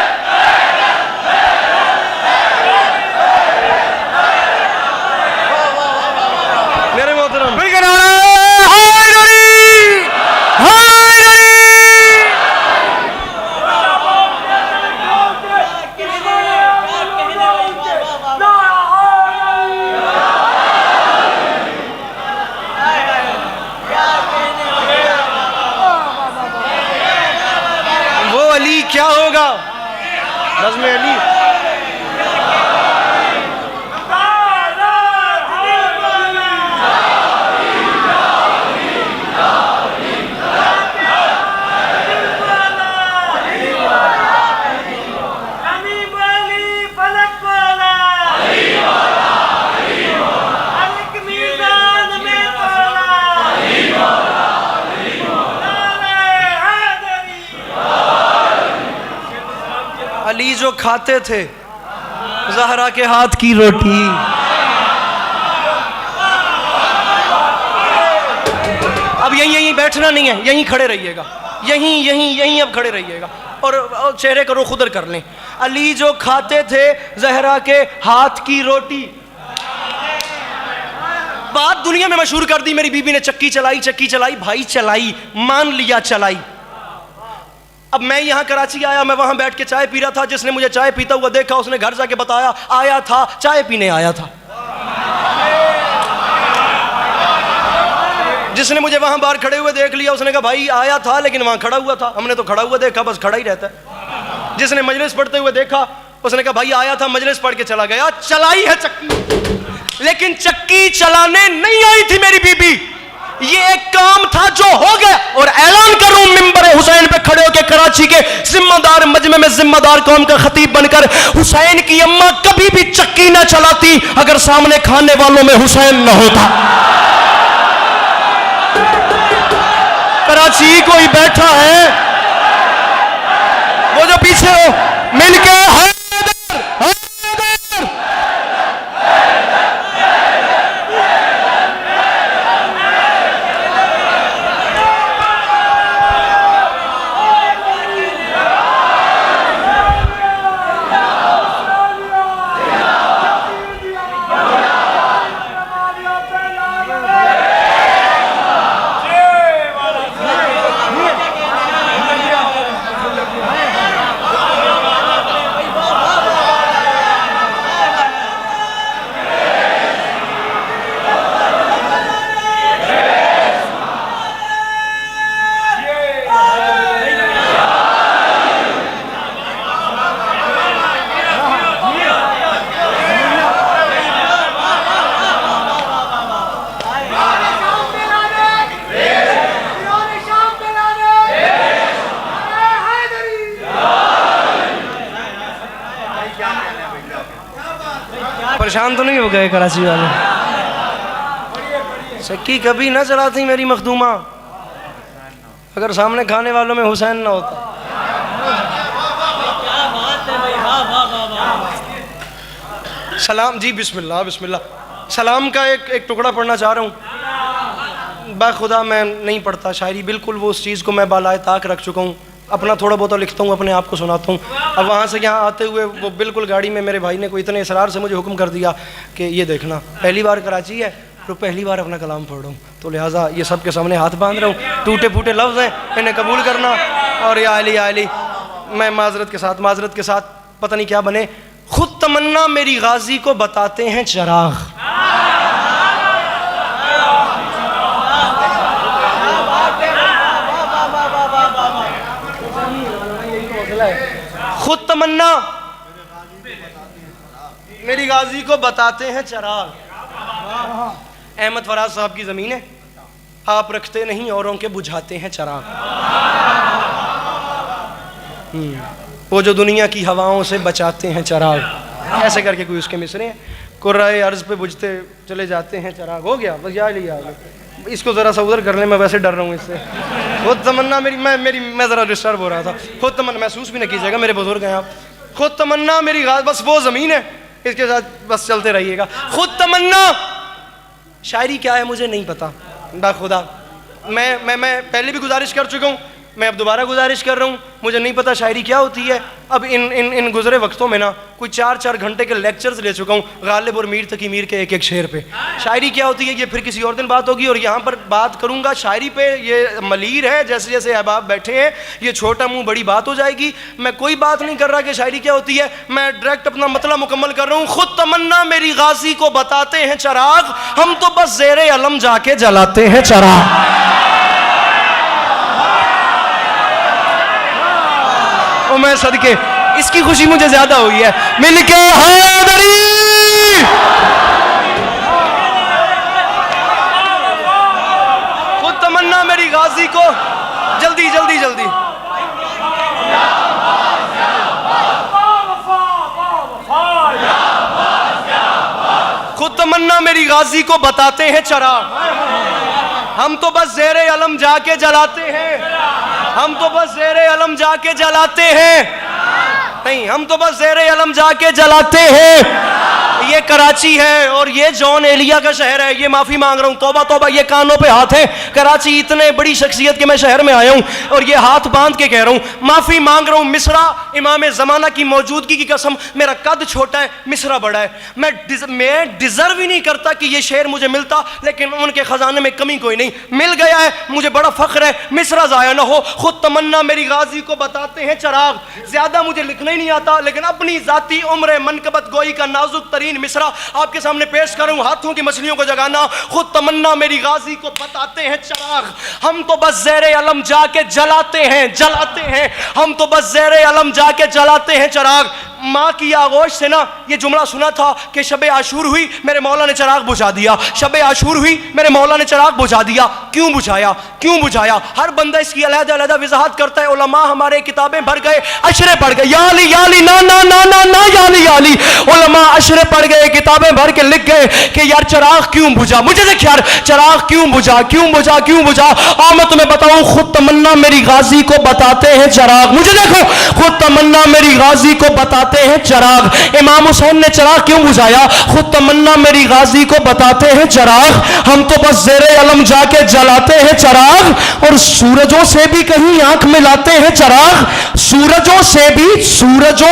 मेरे मोहतरम फिर हैदरी हैदरी। क्या होगा नज़्म अली? अली जो खाते थे ज़हरा के हाथ की रोटी, अब यहीं बैठना नहीं है, यहीं खड़े रहिएगा, यहीं अब खड़े रहिएगा और चेहरे को रुख उधर कर लें। अली जो खाते थे ज़हरा के हाथ की रोटी, बात दुनिया में मशहूर कर दी। मेरी बीबी ने चक्की चलाई भाई, चलाई, मान लिया चलाई। अब मैं यहाँ कराची आया, मैं वहाँ बैठ के चाय पी रहा था, जिसने मुझे चाय पीता हुआ देखा उसने घर जाके बताया आया था चाय पीने आया था। जिसने मुझे वहां बाहर खड़े हुए देख लिया उसने कहा भाई आया था लेकिन वहां खड़ा हुआ था, हमने तो खड़ा हुआ देखा, बस खड़ा ही रहता है। जिसने मजलिस पढ़ते हुए देखा उसने कहा भाई आया था मजलिस पढ़ के चला गया। चलाई है चक्की, लेकिन चक्की चलाने नहीं आई थी मेरी बीबी, ये एक काम था जो हो गया। और ऐलान कर रहा हूं मिंबर हुसैन पे खड़े होकर, कराची के जिम्मेदार मजमे में जिम्मेदार कौम का खतीब बनकर, हुसैन की अम्मा कभी भी चक्की ना चलाती अगर सामने खाने वालों में हुसैन ना होता। कराची कोई बैठा है, वो जो पीछे हो मिलके परेशान तो नहीं हो गए कराची वाले? चक्की कभी ना चलाती मेरी मखदूमा अगर सामने खाने वालों में हुसैन ना होता। सलाम जी, बिस्मिल्लाह बिस्मिल्लाह। सलाम का एक टुकड़ा पढ़ना चाह रहा हूँ। बाखुदा मैं नहीं पढ़ता शायरी, बिल्कुल वो उस चीज़ को मैं बालाए ताक रख चुका हूँ। अपना थोड़ा बहुत लिखता हूँ, अपने आप को सुनाता हूँ। अब वहाँ से यहाँ आते हुए वो बिल्कुल गाड़ी में मेरे भाई ने कोई इतने इसरार से मुझे हुक्म कर दिया कि ये देखना पहली बार कराची है तो पहली बार अपना कलाम पढ़ रहा हूँ, तो लिहाजा ये सब के सामने हाथ बांध रहा हूँ। टूटे फूटे लफ्ज़ हैं, इन्हें कबूल करना। और या अली मैं माजरत के साथ पता नहीं क्या बने। खुद तमन्ना मेरी गाजी को बताते हैं चराग, खुद तमन्ना मेरी गाजी को बताते हैं चराग। अहमद फराज साहब की ज़मीन है, आप रखते नहीं औरों के बुझाते हैं चराग। वो जो दुनिया की हवाओं से बचाते हैं चराग, ऐसे करके कोई उसके मिसरे हैं। कुर्राए अर्ज़ पे बुझते चले जाते हैं चराग। हो गया बस, याद लिया इसको ज़रा सा उधर कर ले, मैं वैसे डर रहा हूँ इससे। खुद तमन्ना मैं ज़रा डिस्टर्ब हो रहा था। खुद तमन्ना महसूस भी नहीं कीजिएगा, मेरे बुजुर्ग हैं आप। खुद तमन्ना मेरी गाज, बस वो ज़मीन है, इसके साथ बस चलते रहिएगा। खुद तमन्ना शायरी क्या है मुझे नहीं पता, बाखुदा। मैं पहले भी गुजारिश कर चुका हूँ, मैं अब दोबारा गुजारिश कर रहा हूँ। मुझे नहीं पता शायरी क्या होती है। अब इन गुजरे वक्तों में ना कोई 4 घंटे के लेक्चर्स ले चुका हूँ गालिब और मीर तकी मीर के एक शेर पे। शायरी क्या होती है ये फिर किसी और दिन बात होगी, और यहाँ पर बात करूँगा शायरी पे। ये मलीर है, जैसे जैसे अहबाब बैठे हैं, ये छोटा मुँह बड़ी बात हो जाएगी। मैं कोई बात नहीं कर रहा कि शायरी क्या होती है, मैं डायरेक्ट अपना मतलब मुकम्मल कर रहा हूँ। खुद तमन्ना मेरी गाजी को बताते हैं चराग, हम तो बस ज़ेरे अलम जाके जलाते हैं चराग। ओ मैं सदके, इसकी खुशी मुझे ज्यादा हुई है। मिलके हैदरी खुद तमन्ना मेरी गाजी को, जल्दी जल्दी जल्दी। खुद तमन्ना मेरी गाजी को बताते हैं चराग, हम तो बस ज़ेरे अलम जाके जलाते हैं। हम तो बस ज़ेरे अलम जाके जलाते हैं, नहीं हम तो बस ज़ेरे अलम जाके जलाते हैं। ये कराची है और ये जॉन एलिया का शहर है। ये माफ़ी मांग रहा हूँ, तौबा तौबा, ये कानों पे हाथ है। कराची इतने बड़ी शख्सियत के मैं शहर में आया हूँ और ये हाथ बांध के कह रहा हूँ, माफ़ी मांग रहा हूँ। मिस्रा इमाम ज़माना की मौजूदगी की कसम, मेरा कद छोटा है, मिस्रा बड़ा है। मैं डिज़र्व ही नहीं करता कि ये शेर मुझे मिलता, लेकिन उनके ख़जाने में कमी कोई नहीं, मिल गया है, मुझे बड़ा फ़ख्र है। मिस्रा ज़ाया ना हो। खुद तमन्ना मेरी गाजी को बताते हैं चराग। ज़्यादा मुझे लिखना ही नहीं आता, लेकिन अपनी ज़ाती उम्र मनकबत गोई का नाजुक तरीन मिसरा आपके सामने पेश करूं। हाथों की मछलियों को जगाना, खुद तमन्ना मेरी गाजी को बताते हैं चिराग। हम तो बस ज़ेरे अलम जाके जलाते हैं, जलाते हैं, हम तो बस ज़ेरे अलम जाके जलाते हैं चिराग। माँ की आगोश से ना ये जुमला सुना था कि शब आशूर हुई, मेरे मौला ने चिराग बुझा दिया। शब आशूर हुई, मेरे मौला ने चिराग बुझा दिया। क्यों बुझाया, क्यों बुझाया? हर बंदा इसकी अलग-अलग वजाहत करता है। उलमा हमारे किताबें भर गए, अशरे पढ़ गए, याली याली ना ना ना ना ना याली याली। उलमा अशरे पढ़ गए, किताबें भर के लिख गए कि यार चिराग क्यों बुझा। मुझे देख यार, चिराग क्यों बुझा, क्यों बुझा, क्यों बुझा? और मैं तुम्हें बताऊं, खुद तमन्ना मेरी गाजी को बताते हैं चिराग। मुझे देखो, खुद तमन्ना मेरी गाजी को बताते हैं चिराग। इमाम हुसैन ने चिराग क्यों बुझाया? खुद तमन्ना मेरी गाजी को बताते हैं चिराग। हम तो बस ज़ेरे अलम जाके जलाते हैं चिराग। और सूरजों से भी कहीं आंख मिलाते हैं चिराग। सूरजों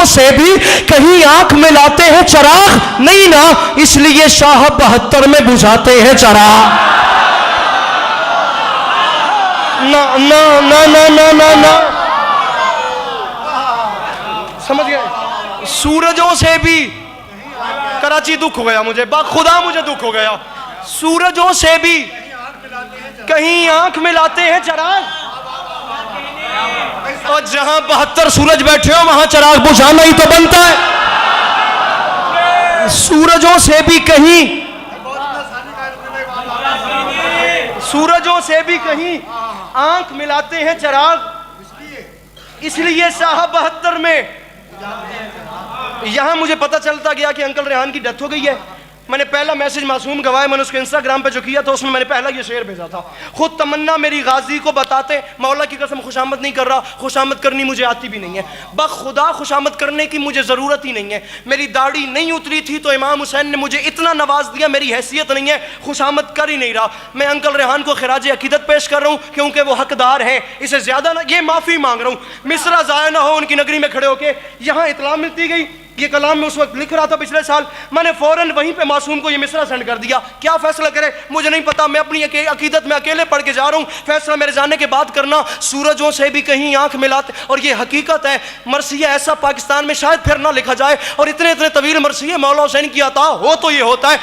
से भी कहीं आंख मिलाते हैं चिराग। नहीं ना, इसलिए शाह 72 में बुझाते हैं चिराग। ना ना ना ना ना ना ना, समझ गए? सूरजों से भी, कराची दुख हो गया मुझे, खुदा मुझे दुख हो गया। सूरजों से भी कहीं आंख मिलाते हैं चिराग। और जहां 72 सूरज बैठे हो वहां चिराग बुझाना ही तो बनता है। सूरजों से भी कहीं, सूरजों से भी कहीं आंख मिलाते हैं चिराग। इसलिए शाह 72 में यहां मुझे पता चलता गया कि अंकल रेहान की डेथ हो गई है। मैंने पहला मैसेज मासूम गवाए, मैंने उसके इंस्टाग्राम पे जो किया था उसमें मैंने पहला ये शेर भेजा था, खुद तमन्ना मेरी गाजी को बताते, मौला की कसम खुशामद नहीं कर रहा, खुशामद करनी मुझे आती भी नहीं है, बखुदा खुशामद करने की मुझे ज़रूरत ही नहीं है। मेरी दाढ़ी नहीं उतरी थी तो इमाम हुसैन ने मुझे इतना नवाज दिया, मेरी हैसियत नहीं है, खुशामद कर ही नहीं रहा। मैं अंकल रेहान को खिराज अकीदत पेश कर रहा हूँ क्योंकि वो हकदार हैं, इसे ज़्यादा ना, ये माफ़ी मांग रहा हूँ, मिसरा ज़ाया ना हो उनकी नगरी में खड़े होकर। यहाँ इतला मिलती गई, ये कलाम में उस वक्त लिख रहा था पिछले साल, मैंने फौरन वहीं पे मासूम को ये मिसरा सेंड कर दिया। क्या फैसला करे मुझे नहीं पता, मैं अपनी अकीदत में अकेले पढ़ के जा रहा हूँ, फैसला मेरे जाने के बाद करना। सूरजों से भी कहीं आंख मिलाते, और ये हकीकत है, मरसिया ऐसा पाकिस्तान में शायद फिर ना लिखा जाए, और इतने इतने तवील मरसिया मौला हुसैन की अता हो तो ये होता है।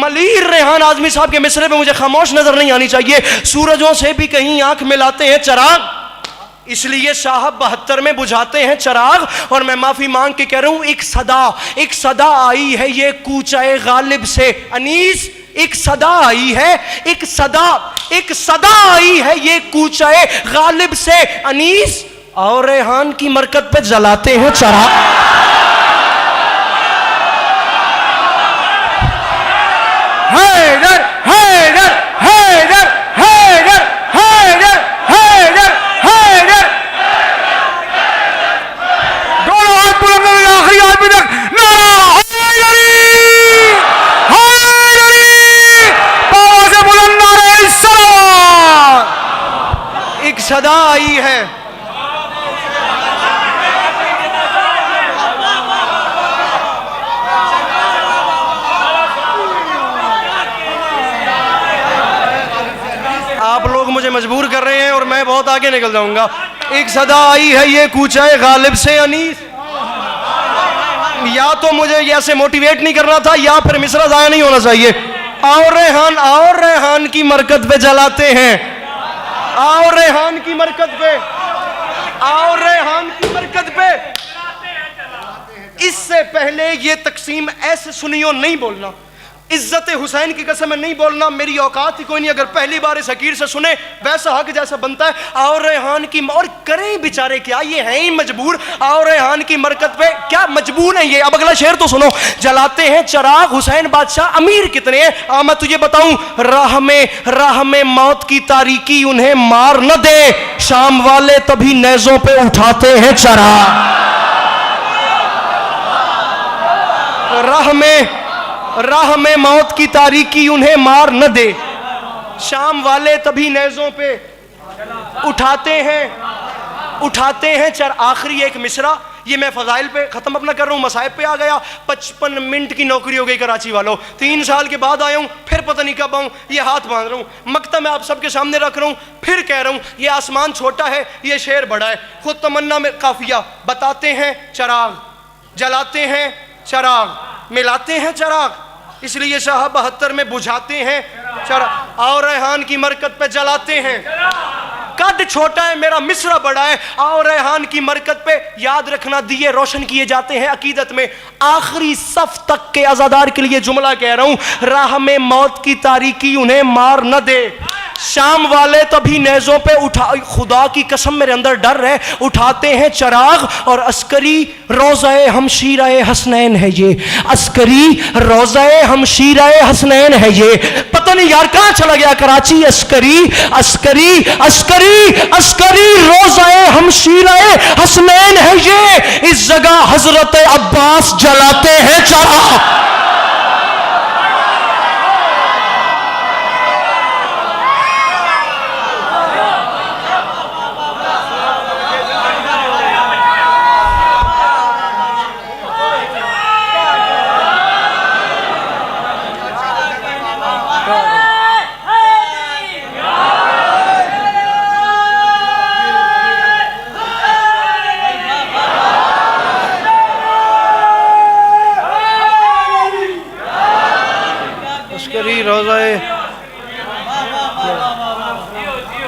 मलीर रेहान आज़मी साहब के मिसरे में मुझे खामोश नजर नहीं आनी चाहिए। सूरजों से भी कहीं आंख मिलाते हैं चिराग, इसलिए शाह 72 में बुझाते हैं चिराग। और मैं माफी मांग के कह रहा हूं, एक सदा आई है ये कूचाए गालिब से अनीस, एक सदा आई है, एक सदा आई है ये कूचाए गालिब से अनीस। और रेहान की मरकत पे जलाते हैं चिराग। हैदर हैदर हैदर हैदर हैदर हैदर हैदर, दोनों हाथ बुलंद करें आखिरी हाथ तक, नारा हैदरी हैदरी, पाँव से बुलंद नारे सलाम। एक सदा आई है, आप लोग मुझे मजबूर कर रहे हैं और मैं बहुत आगे निकल जाऊंगा। एक सदा आई है ये कूचाए गालिब से अनीस। या तो मुझे ऐसे मोटिवेट नहीं करना था, या फिर मिसरा जाया नहीं होना चाहिए। और रेहान की मरकत पे जलाते हैं, और रेहान की मरकत पे, और रेहान की मरकत पे। इससे पहले ये तकसीम ऐसे सुनियो नहीं बोलना, इज्जत हुसैन की कसम है नहीं बोलना, मेरी औकात ही कोई नहीं। अगर पहली बार इस हकीर से सुने वैसा हक जैसा बनता है। और रेहान की, और करें बेचारे क्या, ये हैं ही मजबूर। और रेहान की मरकत पे क्या मजबूर है ये। अब अगला शेर तो सुनो, जलाते हैं चिराग हुसैन बादशाह, अमीर कितने हैं मैं तुझे बताऊं। राह में मौत की तारीकी उन्हें मार न दे, शाम वाले तभी नेज़ों पे उठाते हैं चिराग। राह में मौत की तारीकी उन्हें मार न दे, शाम वाले तभी नेज़ों पे उठाते हैं आखिरी एक मिसरा, ये मैं फजाइल पे ख़त्म अपना कर रहा हूँ, मसाइब पे आ गया। 55 मिनट की नौकरी हो गई कराची वालों, 3 साल के बाद आया हूँ, फिर पता नहीं कब आऊँ। ये हाथ बांध रहा हूँ, मकता मैं आप सबके सामने रख रहा हूँ, फिर कह रहा हूँ, ये आसमान छोटा है, ये शेर बड़ा है। खुद तमन्ना में काफिया बताते हैं चिराग, जलाते हैं चिराग। मिलाते हैं चराग, इसलिए शाह 72 में बुझाते हैं चराग, और रेहान की मरकत पे जलाते हैं। कद छोटा है मेरा मिस्रा बड़ा है, और रेहान की मरकत पे याद रखना दिए रोशन किए जाते हैं अकीदत में। आखिरी सफ तक के आजादार के लिए जुमला कह रहा हूं, राह में मौत की तारीकी उन्हें मार न दे। शाम वाले तभी नेज़ों पे उठा, खुदा की कसम मेरे अंदर डर है, उठाते हैं चराग, और अस्करी रोज़ाए हमशीराए हसनैन है ये, अस्करी रोज़ाए हमशीराए हसनैन है ये। पता नहीं यार कहां चला गया कराची। अस्करी अस्करी अस्करी अस्करी रोज़ाए हमशीराए हसनैन है ये, इस जगह हजरत अब्बास जलाते हैं चराग।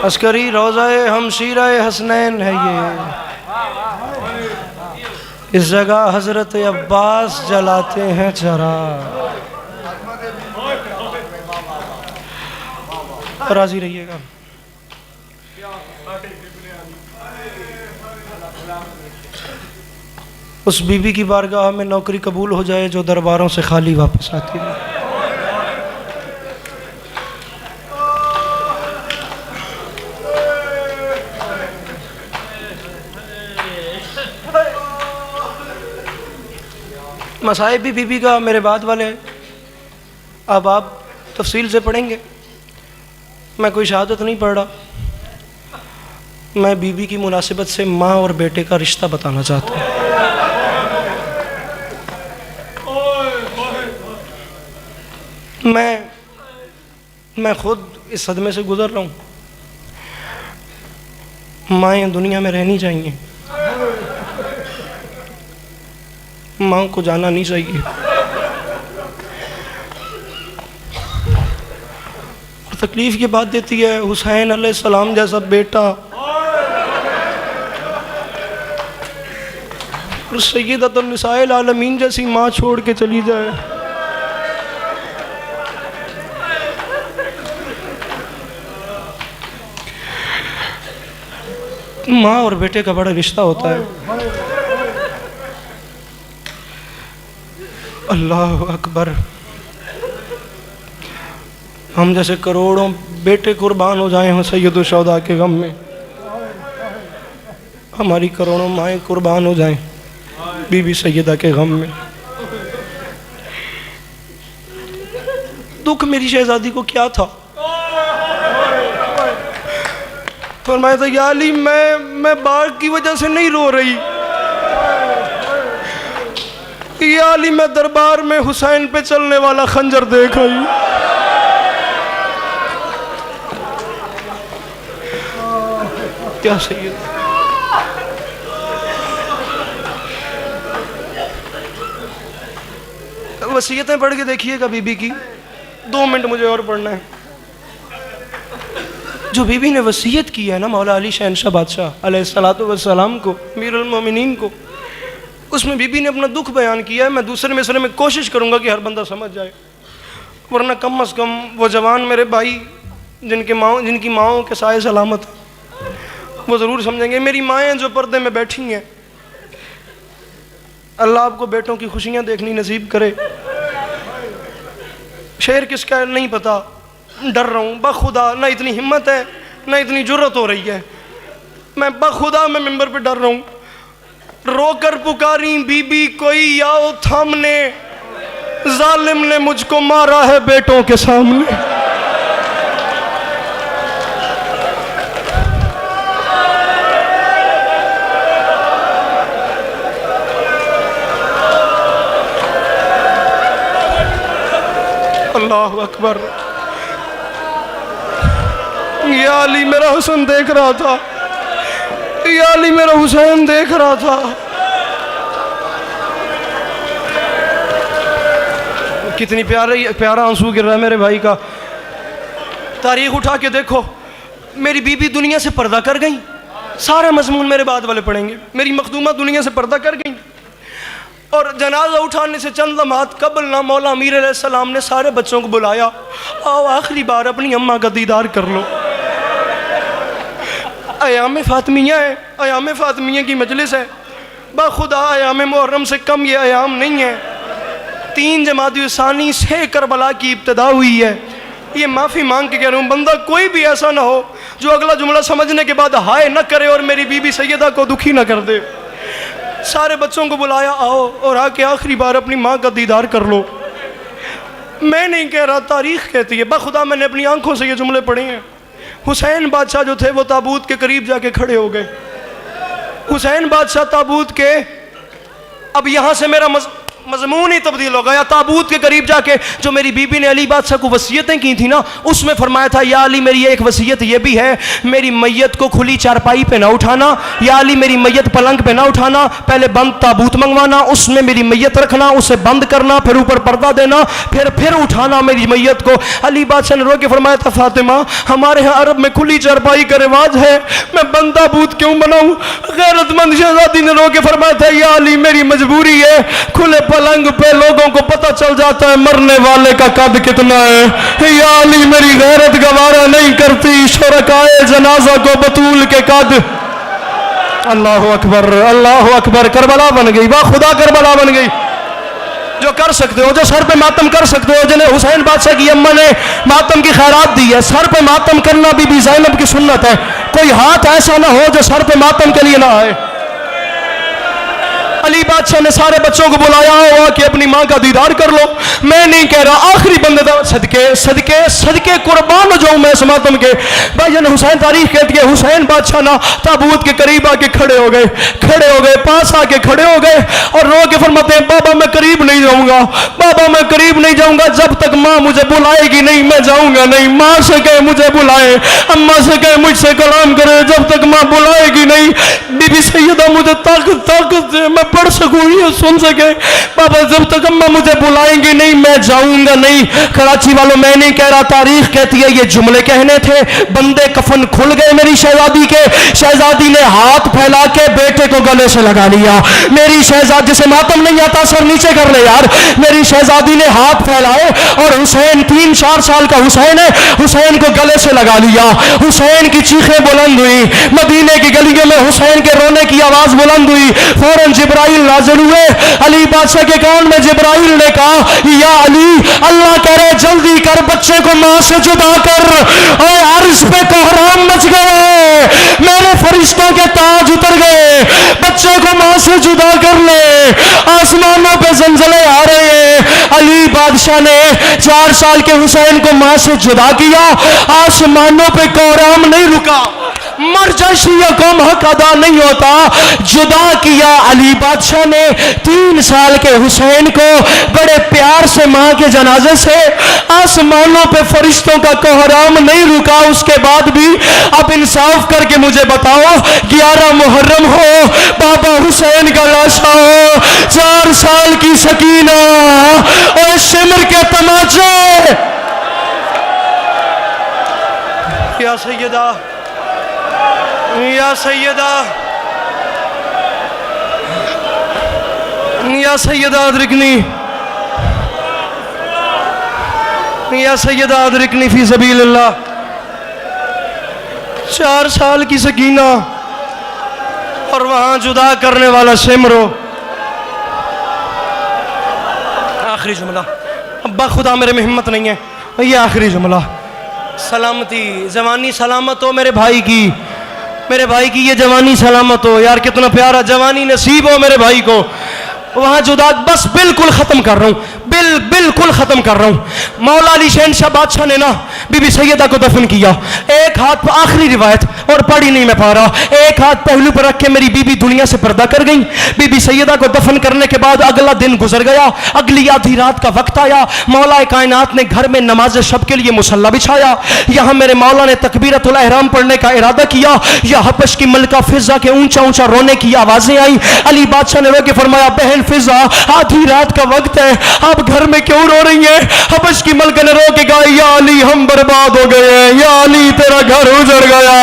अस्करी रोज़ाए हमशीराए हसनैन है ये, इस जगह हजरत अब्बास जलाते हैं चराग। राजी रहिएगा। उस बीबी की बारगाह में नौकरी कबूल हो जाए जो दरबारों से खाली वापस आती है। मसाइब भी बीबी का मेरे बाद वाले, अब आप तफसील से पढ़ेंगे। मैं कोई शहादत नहीं पढ़ रहा, मैं बीबी की मुनासिबत से माँ और बेटे का रिश्ता बताना चाहता हूँ। मैं खुद इस सदमे से गुजर रहा हूँ। माएँ दुनिया में रहनी चाहिए, माँ को जाना नहीं चाहिए। और तकलीफ ये बात देती है, हुसैन अलैहिस्सलाम जैसा बेटा और सय्यदतुन निसाइल आलमीन जैसी माँ छोड़ के चली जाए। माँ और बेटे का बड़ा रिश्ता होता है। अल्लाह अकबर। हम जैसे करोड़ों बेटे कुर्बान हो जाए हैं सैयद शौदा के गम में, हमारी करोड़ों माएँ कुर्बान हो जाएं बीबी सैयदा के गम में। दुख मेरी शहजादी को क्या था? फरमाया था, या अली मैं बाग की वजह से नहीं रो रही, या अली मैं दरबार में हुसैन पे चलने वाला खंजर देख आई। क्या सही है। वसीयतें पढ़ के देखिएगा बीबी की। 2 मिनट मुझे और पढ़ना है। जो बीबी ने वसीयत की है ना मौला अली शहनशाह बादशाह अलैहिस्सलातु वस्सलाम को, अमीरुल मोमिनीन को, उसमें बीबी ने अपना दुख बयान किया है। मैं दूसरे मिसरे में कोशिश करूंगा कि हर बंदा समझ जाए, वरना कम अज़ कम वो जवान मेरे भाई जिनकी माँओं के साए सलामत वो ज़रूर समझेंगे। मेरी माएँ जो पर्दे में बैठी हैं, अल्लाह आपको बेटों की खुशियाँ देखनी नसीब करे। शेर किसका है नहीं पता, डर रहा हूँ बखुदा, ना इतनी हिम्मत है ना इतनी जुर्रत हो रही है। मैं बखुदा मैं मिंबर पे डर रहा हूँ। रोकर पुकारी बीबी कोई आओ थामने, जालिम ने मुझको मारा है बेटों के सामने। अल्लाह अकबर। या अली मेरा हुसैन देख रहा था, या अली मेरा हुसैन देख रहा था। कितनी प्यारा आंसू गिर रहा है मेरे भाई का। तारीख उठा के देखो, मेरी बीबी दुनिया से पर्दा कर गई। सारा मजमून मेरे बाद वाले पढ़ेंगे। मेरी मखदूमा दुनिया से पर्दा कर गई और जनाजा उठाने से चंद लम्हात कबल ना मौला अमीर अलैहिस्सलाम ने सारे बच्चों को बुलाया, आओ आखिरी बार अपनी अम्मा का दीदार कर लो। अयाम फातमिया है, अयाम फातमिया की मजलिस है। बाखुदा अयाम मुहर्रम से कम ये अयाम नहीं है। 3 जमादी सानी से करबला की इब्तदा हुई है। ये माफ़ी मांग के कह रहा हूँ, बंदा कोई भी ऐसा ना हो जो अगला जुमला समझने के बाद हाय न करे और मेरी बीबी सैयदा को दुखी ना कर दे। सारे बच्चों को बुलाया, आओ और आके आखिरी बार अपनी माँ का दीदार कर लो। मैं नहीं कह रहा, तारीख कहती है। बाखुदा मैंने अपनी आंखों से ये जुमले पढ़े हैं। हुसैन बादशाह जो थे वो ताबूत के करीब जाके खड़े हो गए। हुसैन बादशाह ताबूत के, अब यहाँ से मेरा मजमून ही तब्दील हो गया। ताबूत के करीब जाके जो मेरी बीबी ने अली बादशाह को वसीयतें की थी ना, उसमें फरमाया था, या अली मेरी एक वसीयत ये भी है, मेरी मैयत को खुली चारपाई पे ना उठाना। या अली मेरी मैयत पलंग पे ना उठाना, पहले बंद ताबूत मंगवाना, उसमें मेरी मैयत रखना, उसे बंद करना, फिर ऊपर पर्दा देना, फिर उठाना मेरी मैयत को। अली बादशाह ने रो के फरमाया था, फातिमा हमारे यहाँ अरब में खुली चारपाई का रिवाज है, मैं बंद ताबूत क्यों बनाऊँ? गैरतमंद शहजादी ने रो के फरमाया था, या अली मेरी मजबूरी है, खुले पलंग पे लोगों को पता चल जाता है मरने वाले का कद कितना है। या अली मेरी गैरत गवारा नहीं करती शुरकाए जनाजा को बतूल के कद। अल्लाह अकबर, अल्लाह अकबर। करबला बन गई, वाह खुदा करबला बन गई। जो कर सकते हो, जो सर पे मातम कर सकते हो, जिन्हें हुसैन बादशाह की अम्मा ने मातम की खैरात दी है, सर पे मातम करना बीबी ज़ैनब की सुन्नत है। कोई हाथ ऐसा ना हो जो सर पे मातम के लिए ना आए। अली बादशाह ने सारे बच्चों को बुलाया हुआ कि अपनी माँ का दीदार कर लो। मैं नहीं कह रहा, आखिरी बंदे सदके सदके सदके कुर्बान हो जाऊं मैं इस मातम के। भाईजान हुसैन तारीख कहती है, हुसैन बादशाह ना ताबूत के करीब आके खड़े हो गए, पास आके खड़े हो गए और रो के फरमाते हैं, बाबा मैं करीब नहीं जाऊंगा, बाबा मैं करीब नहीं जाऊंगा, जब तक माँ मुझे बुलाएगी नहीं मैं जाऊंगा नहीं। माँ से कहे मुझे बुलाए, अम्मा से कहे मुझसे कलाम करे, जब तक माँ बुलाएगी नहीं। बीबी सैयदा मुझे ताकत दे, मैं पढ़ सकूं, ये सुन सके। बाबा जब तक अम्मा मुझे बुलाएंगे नहीं मैं जाऊंगा नहीं। कराची वालों मैं नहीं कह रहा, तारीख कहती है ये जुमले कहने थे। बंदे कफन खुल गए मेरी शहजादी के। शहजादी ने हाथ फैला के बेटे को गले से लगा लिया। मेरी शहजादी से मातम नहीं आता, सर नीचे कर ले यार। मेरी शहजादी ने हाथ फैलाए और हुसैन 3-4 साल का हुसैन है, हुसैन को गले से लगा लिया। हुसैन की चीखें बुलंद हुई, मदीने की गलियों में हुसैन के रोने की आवाज बुलंद हुई। फौरन जिब्राइल नाज़िल हुए। अली बादशाह के कान में जिब्राइल ने कहा, या अली अल्लाह कह रहे जल्दी कर, बच्चे को मां से जुदा कर। और अर्श पे कोहराम मच गए, मेरे फरिश्तों के ताज उतर गए, बच्चे को मां से जुदा कर ले। आसमानों पे जलजले आ रहे हैं। अली बादशाह ने 4 साल के हुसैन को मां से जुदा किया। आसमानों पे कोहराम नहीं रुका, मरजाशिया कौम हक अदा नहीं होता। जुदा किया अली बादशाह ने 3 साल के हुसैन को बड़े प्यार से मां के जनाजे से। आसमानों पे फरिश्तों का कोहराम नहीं रुका उसके बाद भी। अब इंसाफ करके मुझे बताओ, 11 मुहर्रम हो, बाबा हुसैन का लाशा हो, 4 साल की सकीना और शिमर के तमाचे। या सैयदा, या सैयदा, या सैयदा अदरिकनी, या सैयदा अदरिकनी फी सबीलिल्लाह। 4 साल की सकीना और वहां जुदा करने वाला सिमरो। आखिरी जुमला, अब्बा खुदा मेरे में हिम्मत नहीं है, ये आखिरी जुमला। सलामती जवानी सलामत हो मेरे भाई की, मेरे भाई की ये जवानी सलामत हो। यार कितना प्यारा जवानी नसीब हो मेरे भाई को। वहां जुदा, बस बिल्कुल खत्म कर रहा हूं, बिल्कुल खत्म कर रहा हूं। मौला अली शहनशाह बादशाह ने ना बीबी सैयदा को दफन किया। एक हाथ पर आखिरी रिवायत और पढ़ी नहीं मैं पा रहा, एक हाथ पहलू पर रख के मेरी बीबी दुनिया से पर्दा कर गई। बीबी सैयदा को दफन करने के बाद अगला दिन गुजर गया, अगली आधी रात का वक्त आया। मौला कायनात ने घर में नमाज शब के लिए मुसल्ला बिछाया। यहां मेरे मौला ने तकबीरतुल एहराम पढ़ने का इरादा किया। यह हबश की मलका फिजा के ऊंचा ऊंचा रोने की आवाजें आई। अली बादशाह ने रो के फरमाया, बहन फिजा आधी रात का वक्त है, आप घर में क्यों रो रही हैं? हबश की मलका ने रो के कहा, या अली हम बर्बाद हो गए हैं, या अली तेरा घर उजड़ गया।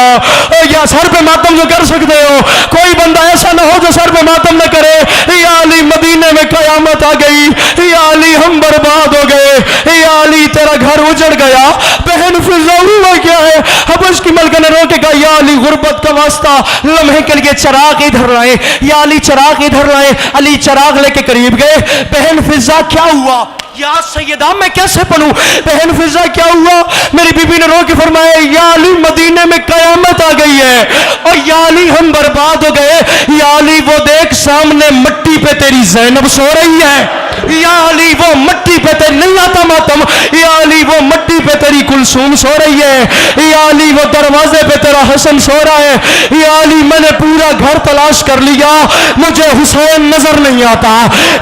या सर पे मातम जो कर सकते हो, कोई बंदा ऐसा ना हो जो सर पे मातम न करे। या अली मदीने में कयामत आ गई, या अली हम बर्बाद हो गए, या अली तेरा घर उजड़ गया। बहन फिजा हुआ क्या है? हबश की मलका ने रो के कहा, या अली गुर्बत का वास्ता लम्हे के लिए चराग इधर लाए, या अली चराग इधर लाए। अली चराग लेके करीब गए। बहन फिजा क्या हुआ? या सैयदा मैं कैसे पढ़ूं? बहन फिजा क्या हुआ? मेरी बीबी ने रो के फरमाया, या अली मदीने में कयामत आ गई है, और या अली हम बर्बाद हो गए। या अली वो देख सामने मट्टी पे तेरी ज़ैनब सो रही है, या अली वो मट्टी पे तेरी नहीं आता मातम, या अली वो मट्टी पे तेरी कुलसूम सो रही है, या अली वो दरवाजे पे तेरा हसन सो रहा है। या अली मैंने पूरा घर तलाश कर लिया, मुझे हुसैन नजर नहीं आता।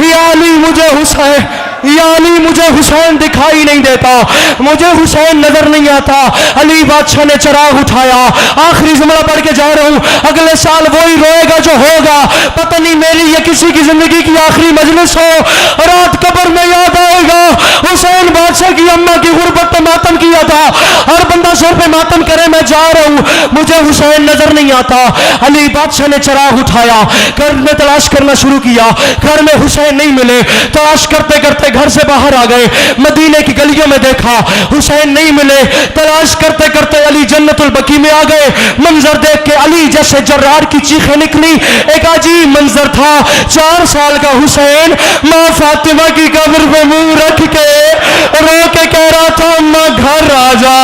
या अली मुझे हुसैन, या अली मुझे हुसैन दिखाई नहीं देता, मुझे हुसैन नजर नहीं आता। अली बादशाह ने चराग उठाया। आखिरी जुमला पढ़ के जा रहा हूं, अगले साल वही रोएगा जो होगा। पता नहीं मेरी या किसी की जिंदगी की आखिरी मजलिस हो, रात कब्र में याद आएगा हुसैन बादशाह की अम्मा की गुर्बत पे मातम किया था। हर बंदा सर पे मातम करे, मैं जा रहा हूं, मुझे हुसैन नजर नहीं आता। अली बादशाह ने चराग उठाया, घर में तलाश करना शुरू किया। घर में हुसैन नहीं मिले। तलाश करते करते घर से बाहर आ गए। मदीने की गलियों में देखा, हुसैन नहीं मिले। तलाश करते करते अली जन्नतुल बकी में आ गए। मंजर देख के अली जैसे जर्रार की चीखें निकली। एक अजीब मंजर था, 4 साल का हुसैन मां फातिमा की कब्र पे मुंह रख के रो के कह रहा था, अम्मा घर आ जा,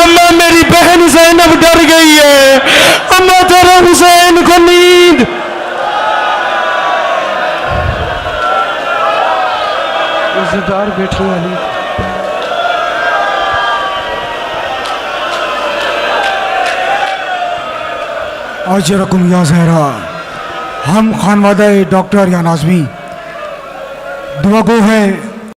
अम्मा मेरी बहन ज़ैनब डर गई है, अम्मा तेरे हुसैन को नींद। इज़्ज़तदार बैठी अली। अजरकुम या ज़हरा, हम खानवादा डॉक्टर या नाज़मी दुआ गो है